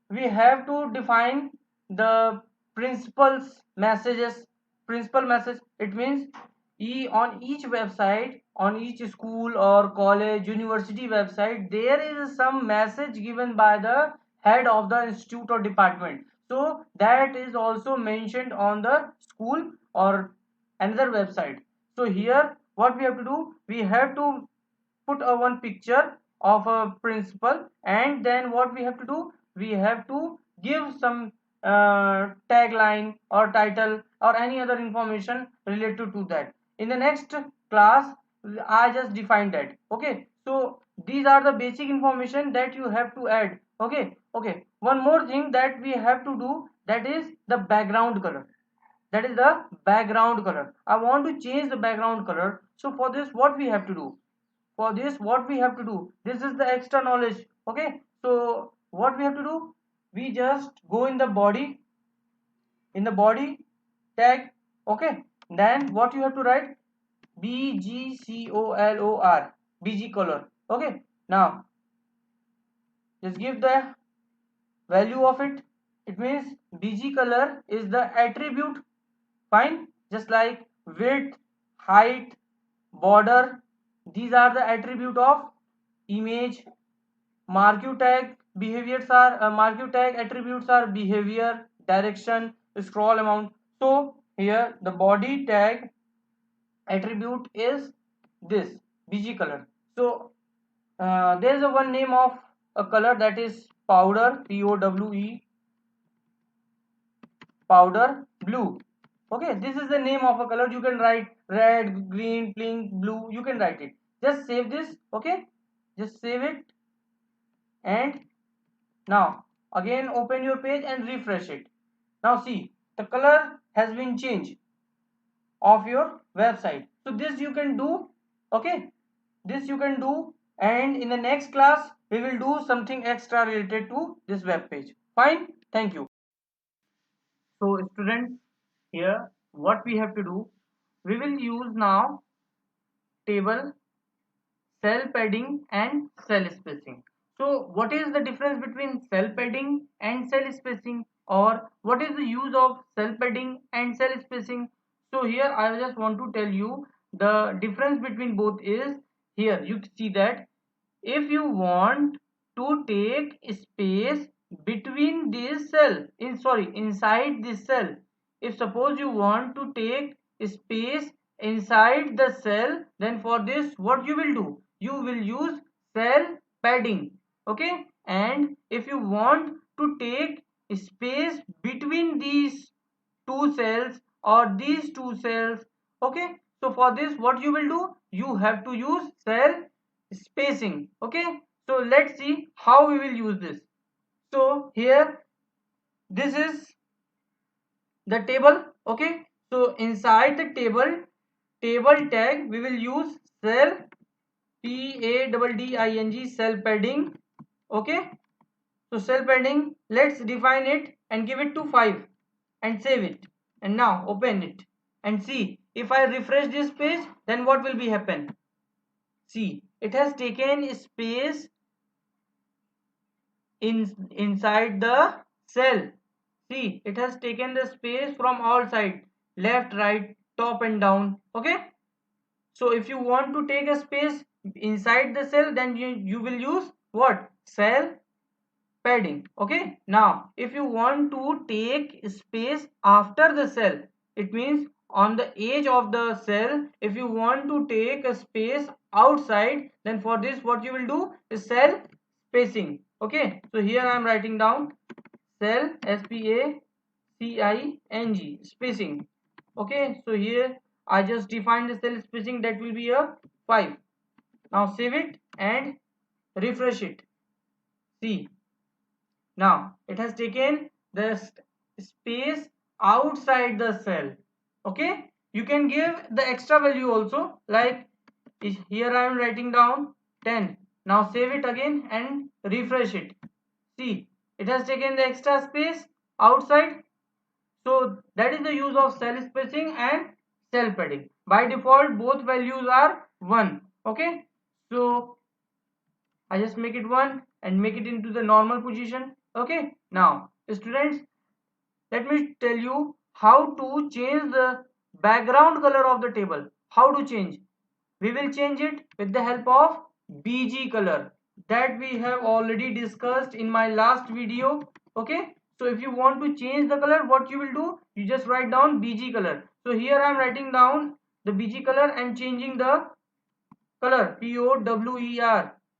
we have to define the principal's messages. Principal message, it means on each website, on each school or college, university website, there is some message given by the head of the institute or department. So that is also mentioned on the school or another website. So here what we have to do, we have to put a one picture of a principal, and then what we have to do, we have to give some tagline or title or any other information related to that. In the next class I just defined that. Okay, so these are the basic information that you have to add. Okay, okay, one more thing that we have to do, that is the background color. That is the background color. I want to change the background color. So for this what we have to do, for this what we have to do, this is the extra knowledge. Okay, so what we have to do, we just go in the body, in the body tag. Okay, then what you have to write, bgcolor, bg color. Okay, now just give the value of it. It means bg color is the attribute. Fine, just like width, height, border, these are the attribute of image. Marquee tag behaviors are marquee tag attributes are behavior, direction, scroll amount. So here the body tag attribute is this bg color. So there is a one name of a color, that is powder, POWE, powder blue. Okay, this is the name of a color. You can write red, green, pink, blue, you can write it. Just save this. Okay, just save it, and now again open your page and refresh it. Now see, the color has been changed of your website. So this you can do. Okay, this you can do, and in the next class we will do something extra related to this web page. Fine, thank you. So students, here what we have to do, we will use now table, cell padding and cell spacing. So what is the difference between cell padding and cell spacing, or what is the use of cell padding and cell spacing? So here I just want to tell you the difference between both is, here you see that if you want to take space between this cell, inside this cell, if suppose you want to take space inside the cell, then for this what you will do, you will use cell padding. Okay, and if you want to take space between these two cells or these two cells, okay, so for this what you will do, you have to use cell spacing. Okay, so let's see how we will use this. So here, this is the table. Okay, so inside the table tag we will use cell padding, cell padding. Okay, so cell padding, let's define it and give it to 5 and save it, and now open it and see. If I refresh this page, then what will be happen? See, it has taken space inside the cell. See, it has taken the space from all sides, left, right, top and down. Okay, so if you want to take a space inside the cell, then you will use what? Cell padding. Okay, now if you want to take space after the cell, it means on the edge of the cell, if you want to take a space outside, then for this what you will do is cell spacing. Okay, so here I am writing down cell spacing spacing. Okay, so here I just defined the cell spacing, that will be a 5. Now save it and refresh it. See, now it has taken the space outside the cell. Okay, you can give the extra value also, like here I am writing down 10. Now save it again and refresh it. See, it has taken the extra space outside. So that is the use of cell spacing and cell padding. By default both values are 1. Okay, so I just make it 1 and make it into the normal position. Okay, now students, let me tell you how to change the background color of the table. How to change? We will change it with the help of BG color that we have already discussed in my last video. Okay, so if you want to change the color, what you will do, you just write down BG color. So here I am writing down the BG color and changing the color, POWER,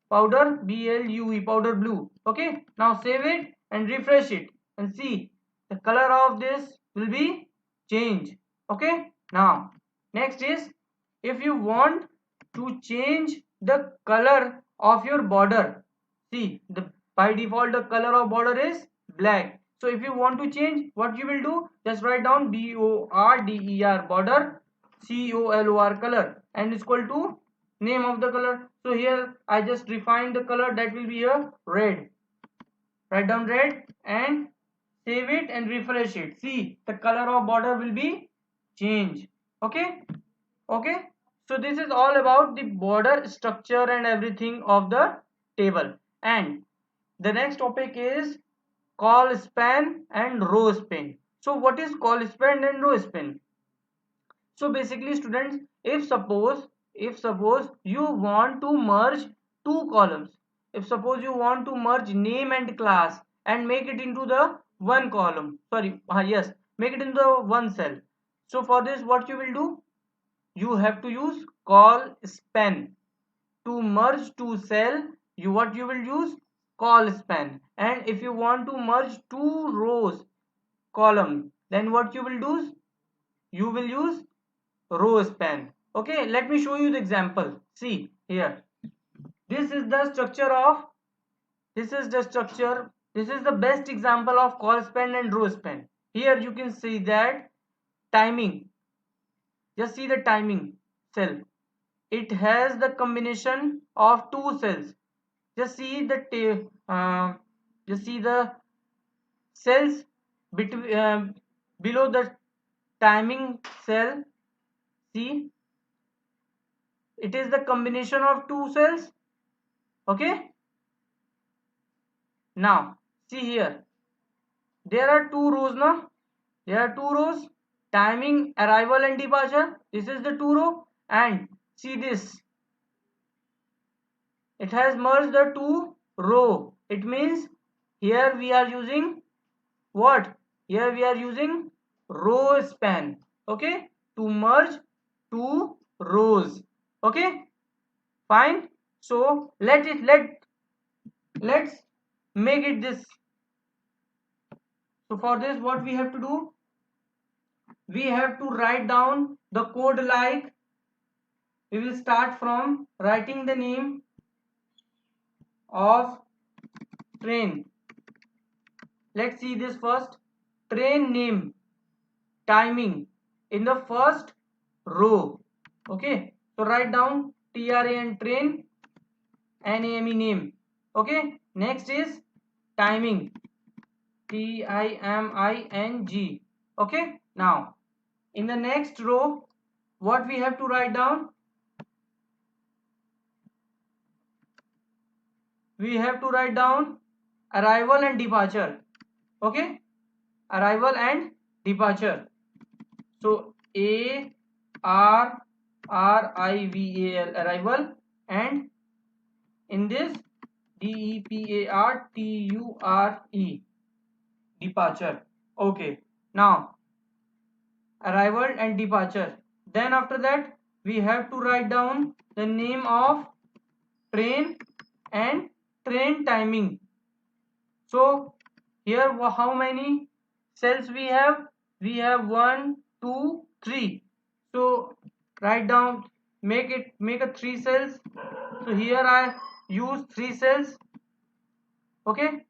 powder, BLUE, powder blue. Okay, now save it and refresh it and see, the color of this will be changed. Okay, now next is, if you want to change the color of your border, see, the by default the color of border is black. So if you want to change, what you will do, just write down BORDER, border, COLOR, color, and is equal to name of the color. So here I just refined the color, that will be a red. Write down red and save it and refresh it. See, the color of border will be changed. Okay, okay, so this is all about the border structure and everything of the table. And the next topic is call span and row span. So what is call span and row span? So basically students, if suppose you want to merge two columns, if suppose you want to merge name and class and make it into the one column, sorry, yes, make it into the one cell. So for this what you will do, you have to use call span. To merge two cell, what you will use, call span. And if you want to merge two rows column, then what you will do, you will use row span. Okay, let me show you the example. See here, this is the structure of, this is the structure, this is the best example of call span and row span. Here you can see that timing, just see the timing cell, it has the combination of two cells. Just see the just see the cells between, below the timing cell. See, it is the combination of two cells. Okay, now see here, there are two rows now, there are two rows, timing arrival and departure, this is the two row. And see this, it has merged the two row. It means here we are using what, here we are using row span. Okay, to merge two rows. Okay, fine. So let's make it this. So for this, what we have to do, we have to write down the code. Like, we will start from writing the name of train. Let's see this first. Train name, timing in the first row. Okay, so write down TRAN, train, NAME, name. Okay, next is timing, TIMING. Okay, now in the next row, what we have to write down, we have to write down arrival and departure. Okay, arrival and departure. So ARRIVAL, arrival, and in this DEPARTURE, departure. Okay, now arrival and departure. Then after that, we have to write down the name of train and train timing. So here, how many cells we have? We have 1, 2, 3. So write down, make a 3 cells. So here I use 3 cells. Okay,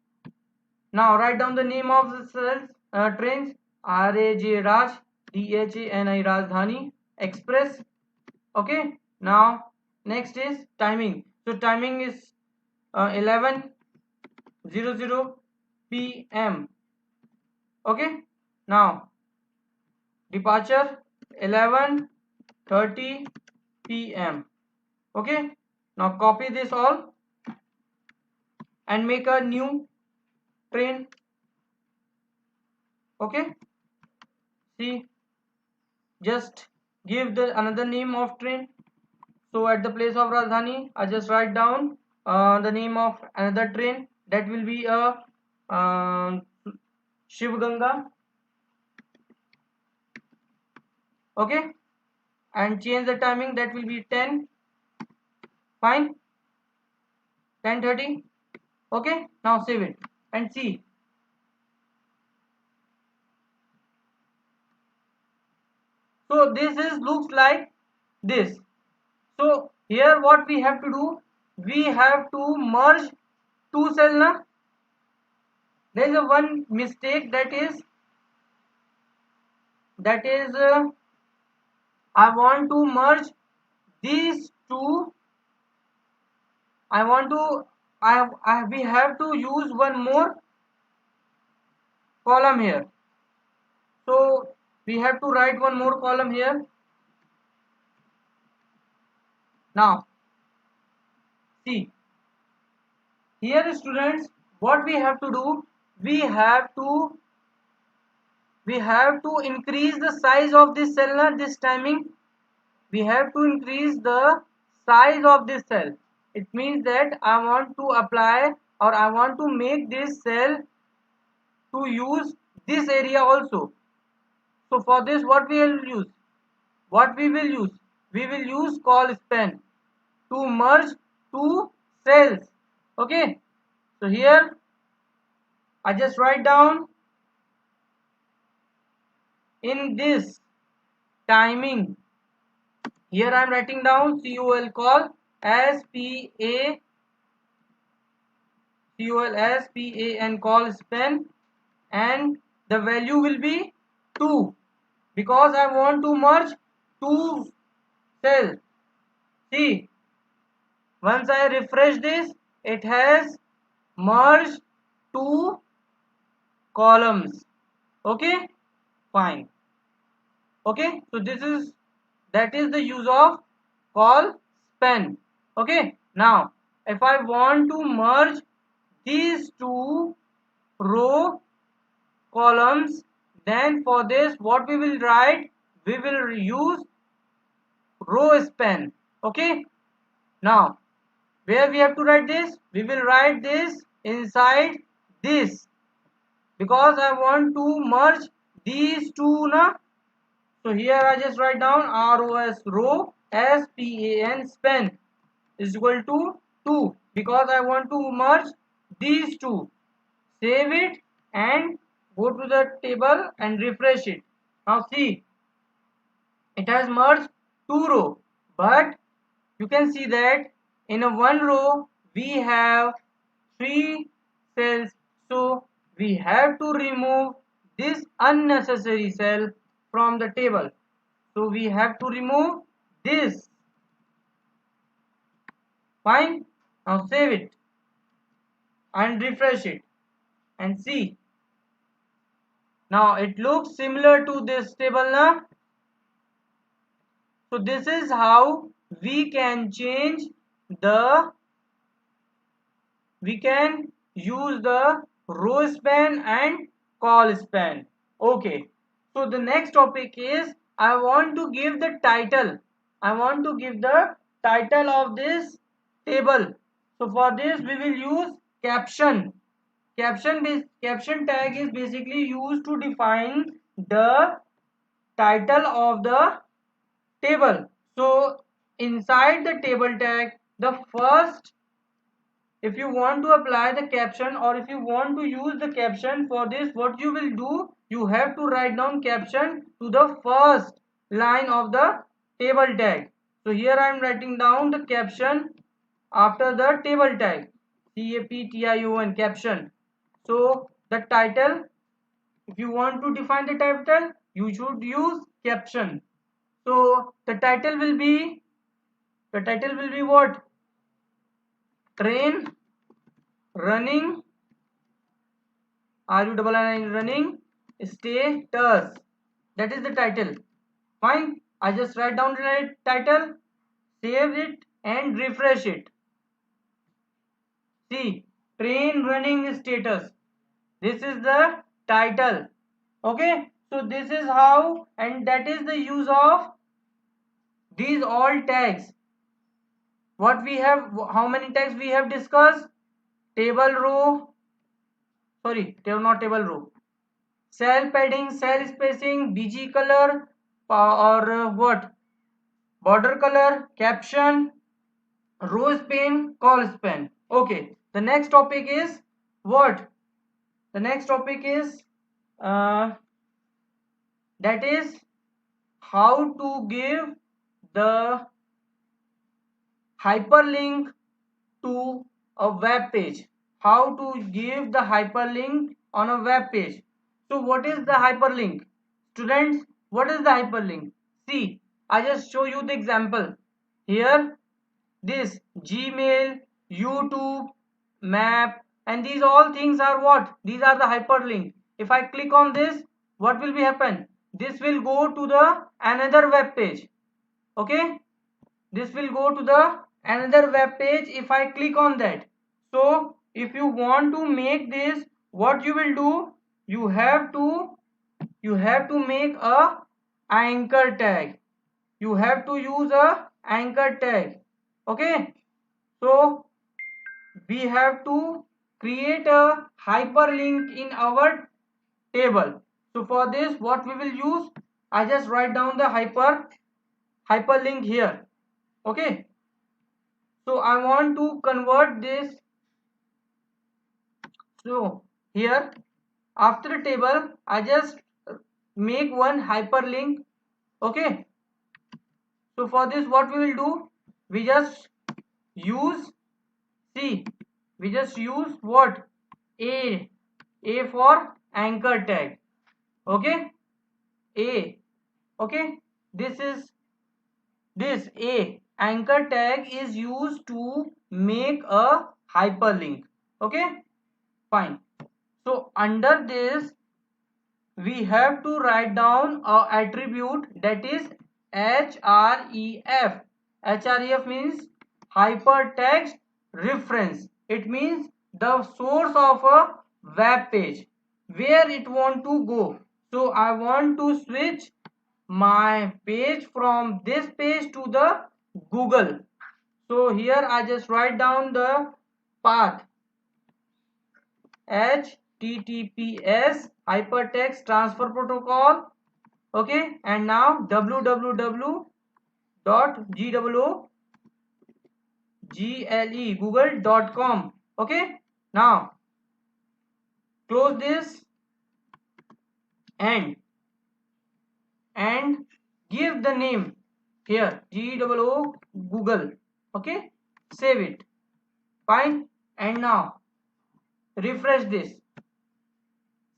now write down the name of the cells, trains. RAJ, Raj, DHANI, Rajdhani Express. Okay, now next is timing. So timing is 11:00 p.m. Okay, now departure 11:30 p.m. Okay, now copy this all and make a new train. Okay, see, just give the another name of train. So at the place of Rajdhani, I just write down the name of another train. That will be a Shiv Ganga. Okay, and change the timing. That will be 10. Fine, 10:30. Okay, now save it and see. So this is looks like this. So here what we have to do, we have to merge two cells. Na? There is a one mistake, that is I want to merge these two. I want to we have to use one more column here. So we have to write one more column here. Now see, here students, what we have to do, we have to increase the size of this cell. This timing, we have to increase the size of this cell. It means that I want to apply, or I want to make this cell to use this area also. So for this, what we will use, we will use call span to merge two cells. Okay, so here I just write down in this timing. Here I am writing down COL, call SPAN, call span, and the value will be 2 because I want to merge two cells. See, once I refresh this, it has merged two columns. Okay, fine. Okay, so that is the use of call span. Okay, now if I want to merge these two row columns, then for this what we will write, we will use row span. Okay, now where we have to write this, we will write this inside this, because I want to merge these two na. So here I just write down ROS, row, SPAN, span is equal to 2 because I want to merge these two. Save it and go to the table and refresh it. Now see, it has merged two row, but you can see that in a one row we have three cells, so we have to remove this unnecessary cell from the table. So we have to remove this. Fine. Now save it and refresh it and see. Now it looks similar to this table now. So this is how we can change the, we can use the row span and call span. Okay. So the next topic is I want to give the title. I want to give the title of this table. So for this we will use caption. Caption tag is basically used to define the title of the table. So inside the table tag, the first, if you want to apply the caption or if you want to use the caption, for this what you will do, you have to write down caption to the first line of the table tag. So here I am writing down the caption after the table tag, CAPTION, caption. So the title, if you want to define the title, you should use caption. So the title will be what? Train running, running status. That is the title. Fine. I just write down the title, save it and refresh it. See, train running status. This is the title. Okay. So this is how, and that is the use of these all tags. What we have, how many tags we have discussed? Table row, sorry, not table row. Cell padding, cell spacing, BG color, or what? Border color, caption, row span, call span. Okay. The next topic is what? The next topic is uh, that is how to give the hyperlink to a web page. How to give the hyperlink on a web page. So what is the hyperlink? Students, what is the hyperlink? See, I just show you the example. Here, this Gmail, YouTube, map, and these all things are what? These are the hyperlink. If I click on this, what will be happen? This will go to the another web page. Okay? This will go to the another web page if I click on that. So if you want to make this, what you will do, you have to make a anchor tag. You have to use a anchor tag. Okay, so we have to create a hyperlink in our table. So for this what we will use, I just write down the hyperlink here. Okay, so I want to convert this. So here after the table I just make one hyperlink. Okay, so for this what we will do, we just use, see, we just use what? A for anchor tag. Okay, A. Okay, this A anchor tag is used to make a hyperlink. Okay, fine. So under this we have to write down a attribute, that is href. Href means hypertext reference. It means the source of a web page, where it want to go. So I want to switch my page from this page to the Google. So here I just write down the path, HTTPS hypertext transfer protocol. Okay, and now www.google.com. Okay, now close this and give the name here GOO Google. Okay, save it. Fine, and now refresh this.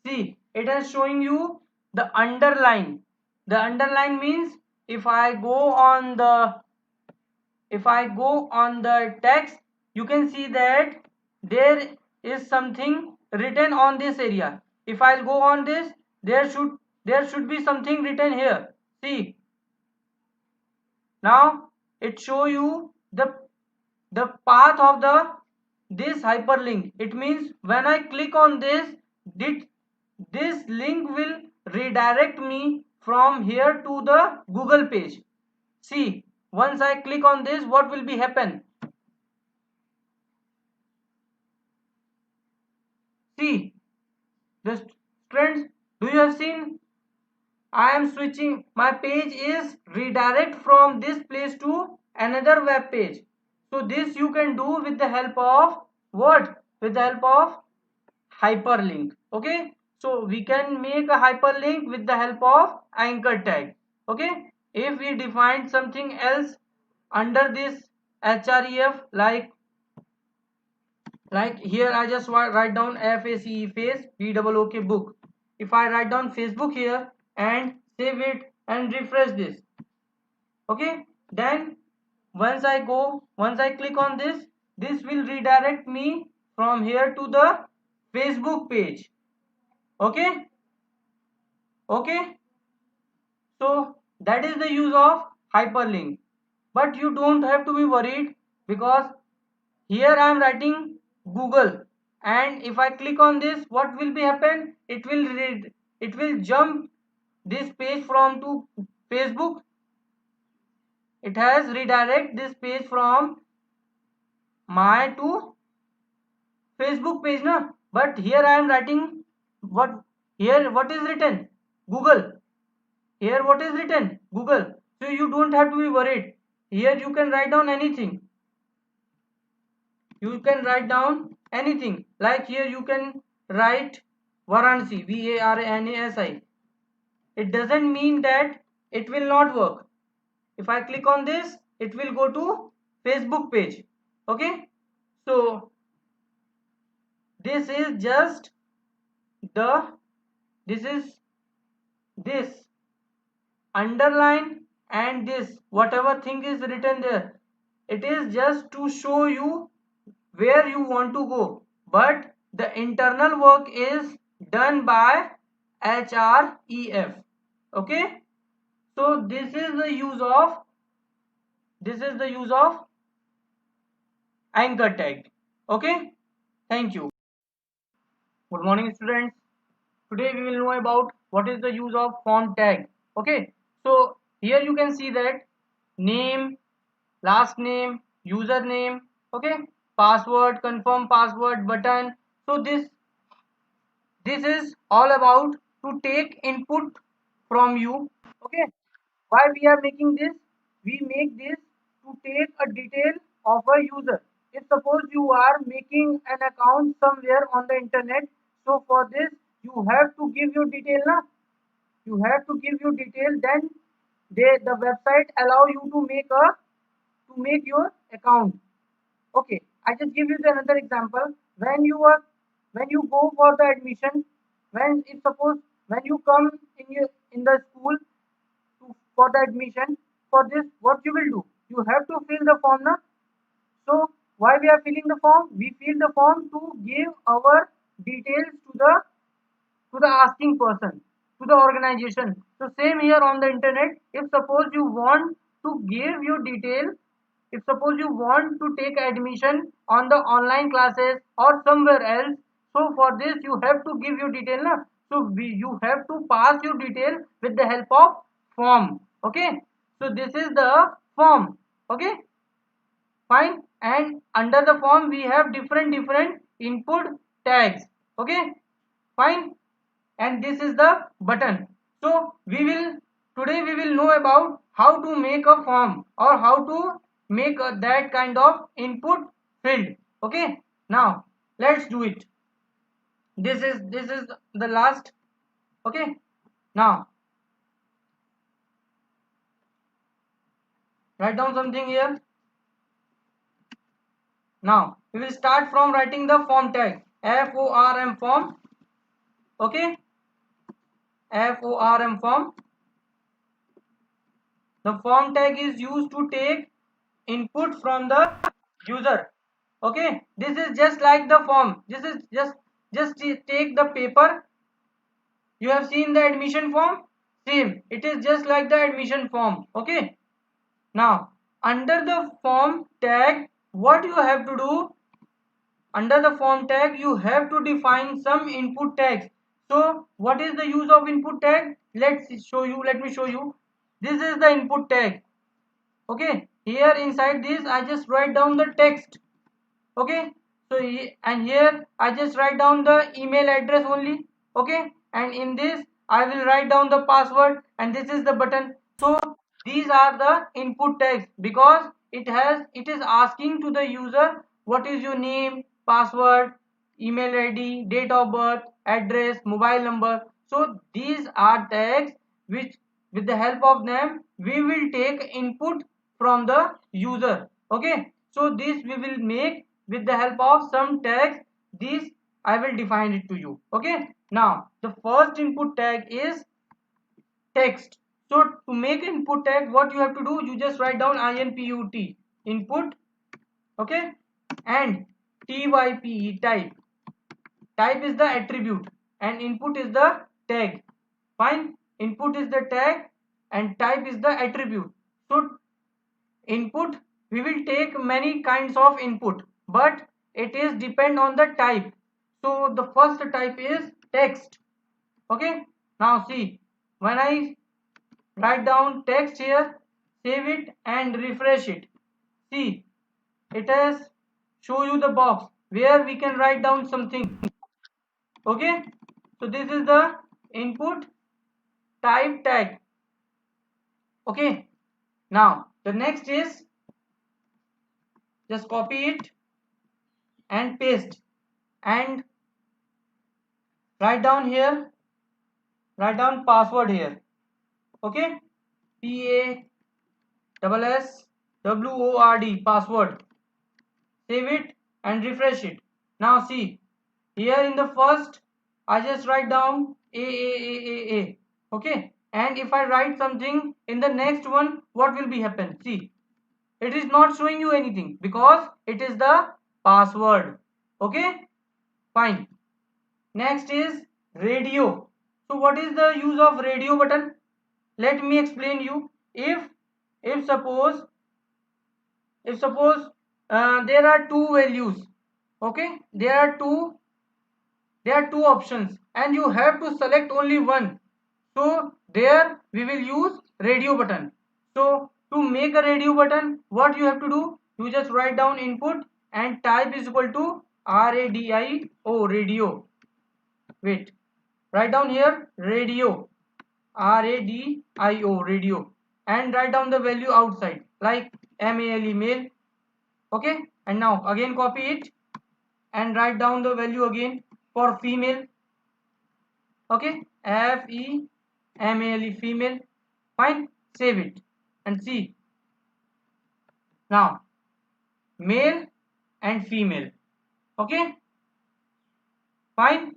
See, it is showing you the underline. The underline means if I go on the text, you can see that there is something written on this area. If I'll go on this, there should be something written here. See, now it show you the path of this hyperlink. It means when I click on this link will redirect me from here to the Google page. See, once I click on this, what will be happen? See, the students, do you have seen? I am switching. My page is redirect from this place to another web page. So this you can do with the help of what? With the help of hyperlink. Okay, so we can make a hyperlink with the help of anchor tag. Okay, if we define something else under this href, like here I just write down FACE, face BOOK book. If I write down Facebook here and save it and refresh this, okay, then once I click on this will redirect me from here to the Facebook page. Okay, okay, so that is the use of hyperlink. But you don't have to be worried, because here I am writing Google, and if I click on this, what will be happen? It will jump this page from to Facebook. It has redirect this page from my to Facebook page, na. But here I am writing what, here what is written? Google. Here what is written? Google. So you don't have to be worried. Here you can write down anything. You can write down anything. Like here you can write Varanasi, VARANASI. It doesn't mean that it will not work. If I click on this, it will go to Facebook page. Okay, so this is just the this underline and this whatever thing is written there, it is just to show you where you want to go, but the internal work is done by href. Okay, so this is the use of anchor tag. Okay, thank you. Good morning, students. Today we will know about what is the use of form tag. Okay, so here you can see that name, last name, username, okay, password, confirm password button. So this is all about to take input from you. Okay, why we are making this? We make this to take a detail of a user. If suppose you are making an account somewhere on the internet, so for this you have to give your detail, na. You have to give your detail, then the website allow you to make your account. Okay, I just give you the another example. When you go for the admission, when if suppose when you come in the school for the admission, for this what you will do? You have to fill the form, na. So why we are filling the form? We fill the form to give our details to the asking person, to the organization. So same here on the internet. If suppose you want to give your detail, if suppose you want to take admission on the online classes or somewhere else, so for this you have to give your detail, na. So you have to pass your detail with the help of form. Okay, so this is the form. Okay, fine, and under the form we have different input tags. Okay, Fine. And this is the button. So today we will know about how to make a form or how to make that kind of input field. Okay, now let's do it. This is the last. Okay, now write down something here. Now we will start from writing the form tag, form form. Okay, form form. The form tag is used to take input from the user. Okay, this is just like the form. This is just take the paper. You have seen the admission form. Same, it is just like the admission form. Okay, now under the form tag, what you have to do, under the form tag you have to define some input tags. So what is the use of input tag? Let me show you. This is the input tag. Okay, here inside this I just write down the text. Okay, so and here I just write down the email address only. Okay, and in this I will write down the password, and this is the button. So these are the input tags, because it is asking to the user what is your name, password, email id, date of birth, address, mobile number. So these are tags which, with the help of them, we will take input from the user. Okay, so this we will make with the help of some tags. This I will define it to you. Okay, now the first input tag is text. So to make input tag, what you have to do, you just write down input, input. Okay, and type. Type is the attribute and input is the tag. Fine, input is the tag and type is the attribute. So input, we will take many kinds of input, but it is depend on the type. So the first type is text. Okay, now see, when I write down text here, save it and refresh it. See, it has show you the box where we can write down something. Okay, so this is the input type tag. Okay, now the next is, just copy it and paste and write down here, write down password here. Okay, PASSWORD, password. Save it and refresh it. Now see, here in the first I just write down a. Okay, and if I write something in the next one, what will be happen? See, it is not showing you anything because it is the password. Okay, fine. Next is radio. So what is the use of radio button? Let me explain you. If suppose, there are two values. Okay, there are two options and you have to select only one. So there we will use radio button. So to make a radio button, what you have to do, you just write down input and type is equal to radio, radio. Wait, write down here radio, radio, radio, and write down the value outside like mal, mail. Okay, and now again copy it and write down the value again for female. Okay, female, female. Fine, save it and see, now male and female. Okay, fine,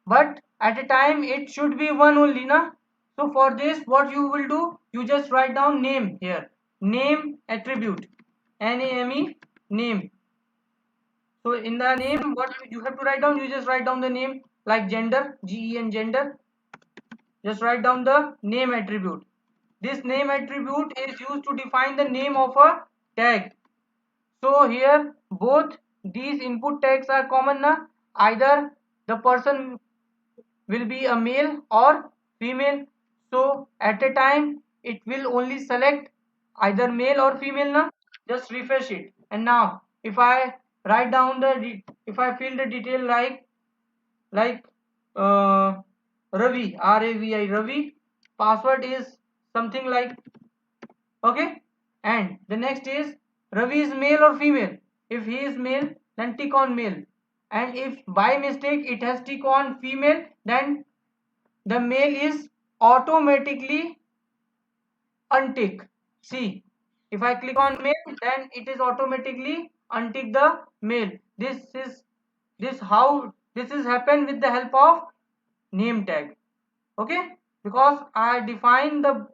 but at a time it should be one only na. So for this what you will do, you just write down name here, name attribute, name, name. So in the name, what you have to write down, you just write down the name like gender, gen, gender. Just write down the name attribute. This name attribute is used to define the name of a tag. So here both these input tags are common na. Either the person will be a male or female. So at a time it will only select either male or female na. Just refresh it, and now if I write down the if I fill the detail like uh, Ravi, Ravi, Ravi, password is something like, okay, and the next is Ravi is male or female. If he is male, then tick on male, and if by mistake it has tick on female, then the male is automatically untick. See, if I click on male, then it is automatically untick the male. This is happen with the help of name tag. Okay, because I define the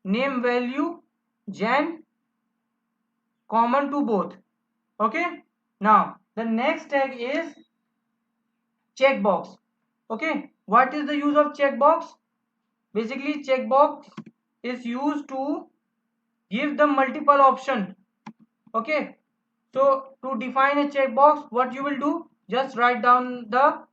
name value gen common to both. Okay, now the next tag is checkbox. Okay, what is the use of checkbox? Basically, checkbox is used to give the multiple option. Okay, so to define a checkbox, what you will do, just write down the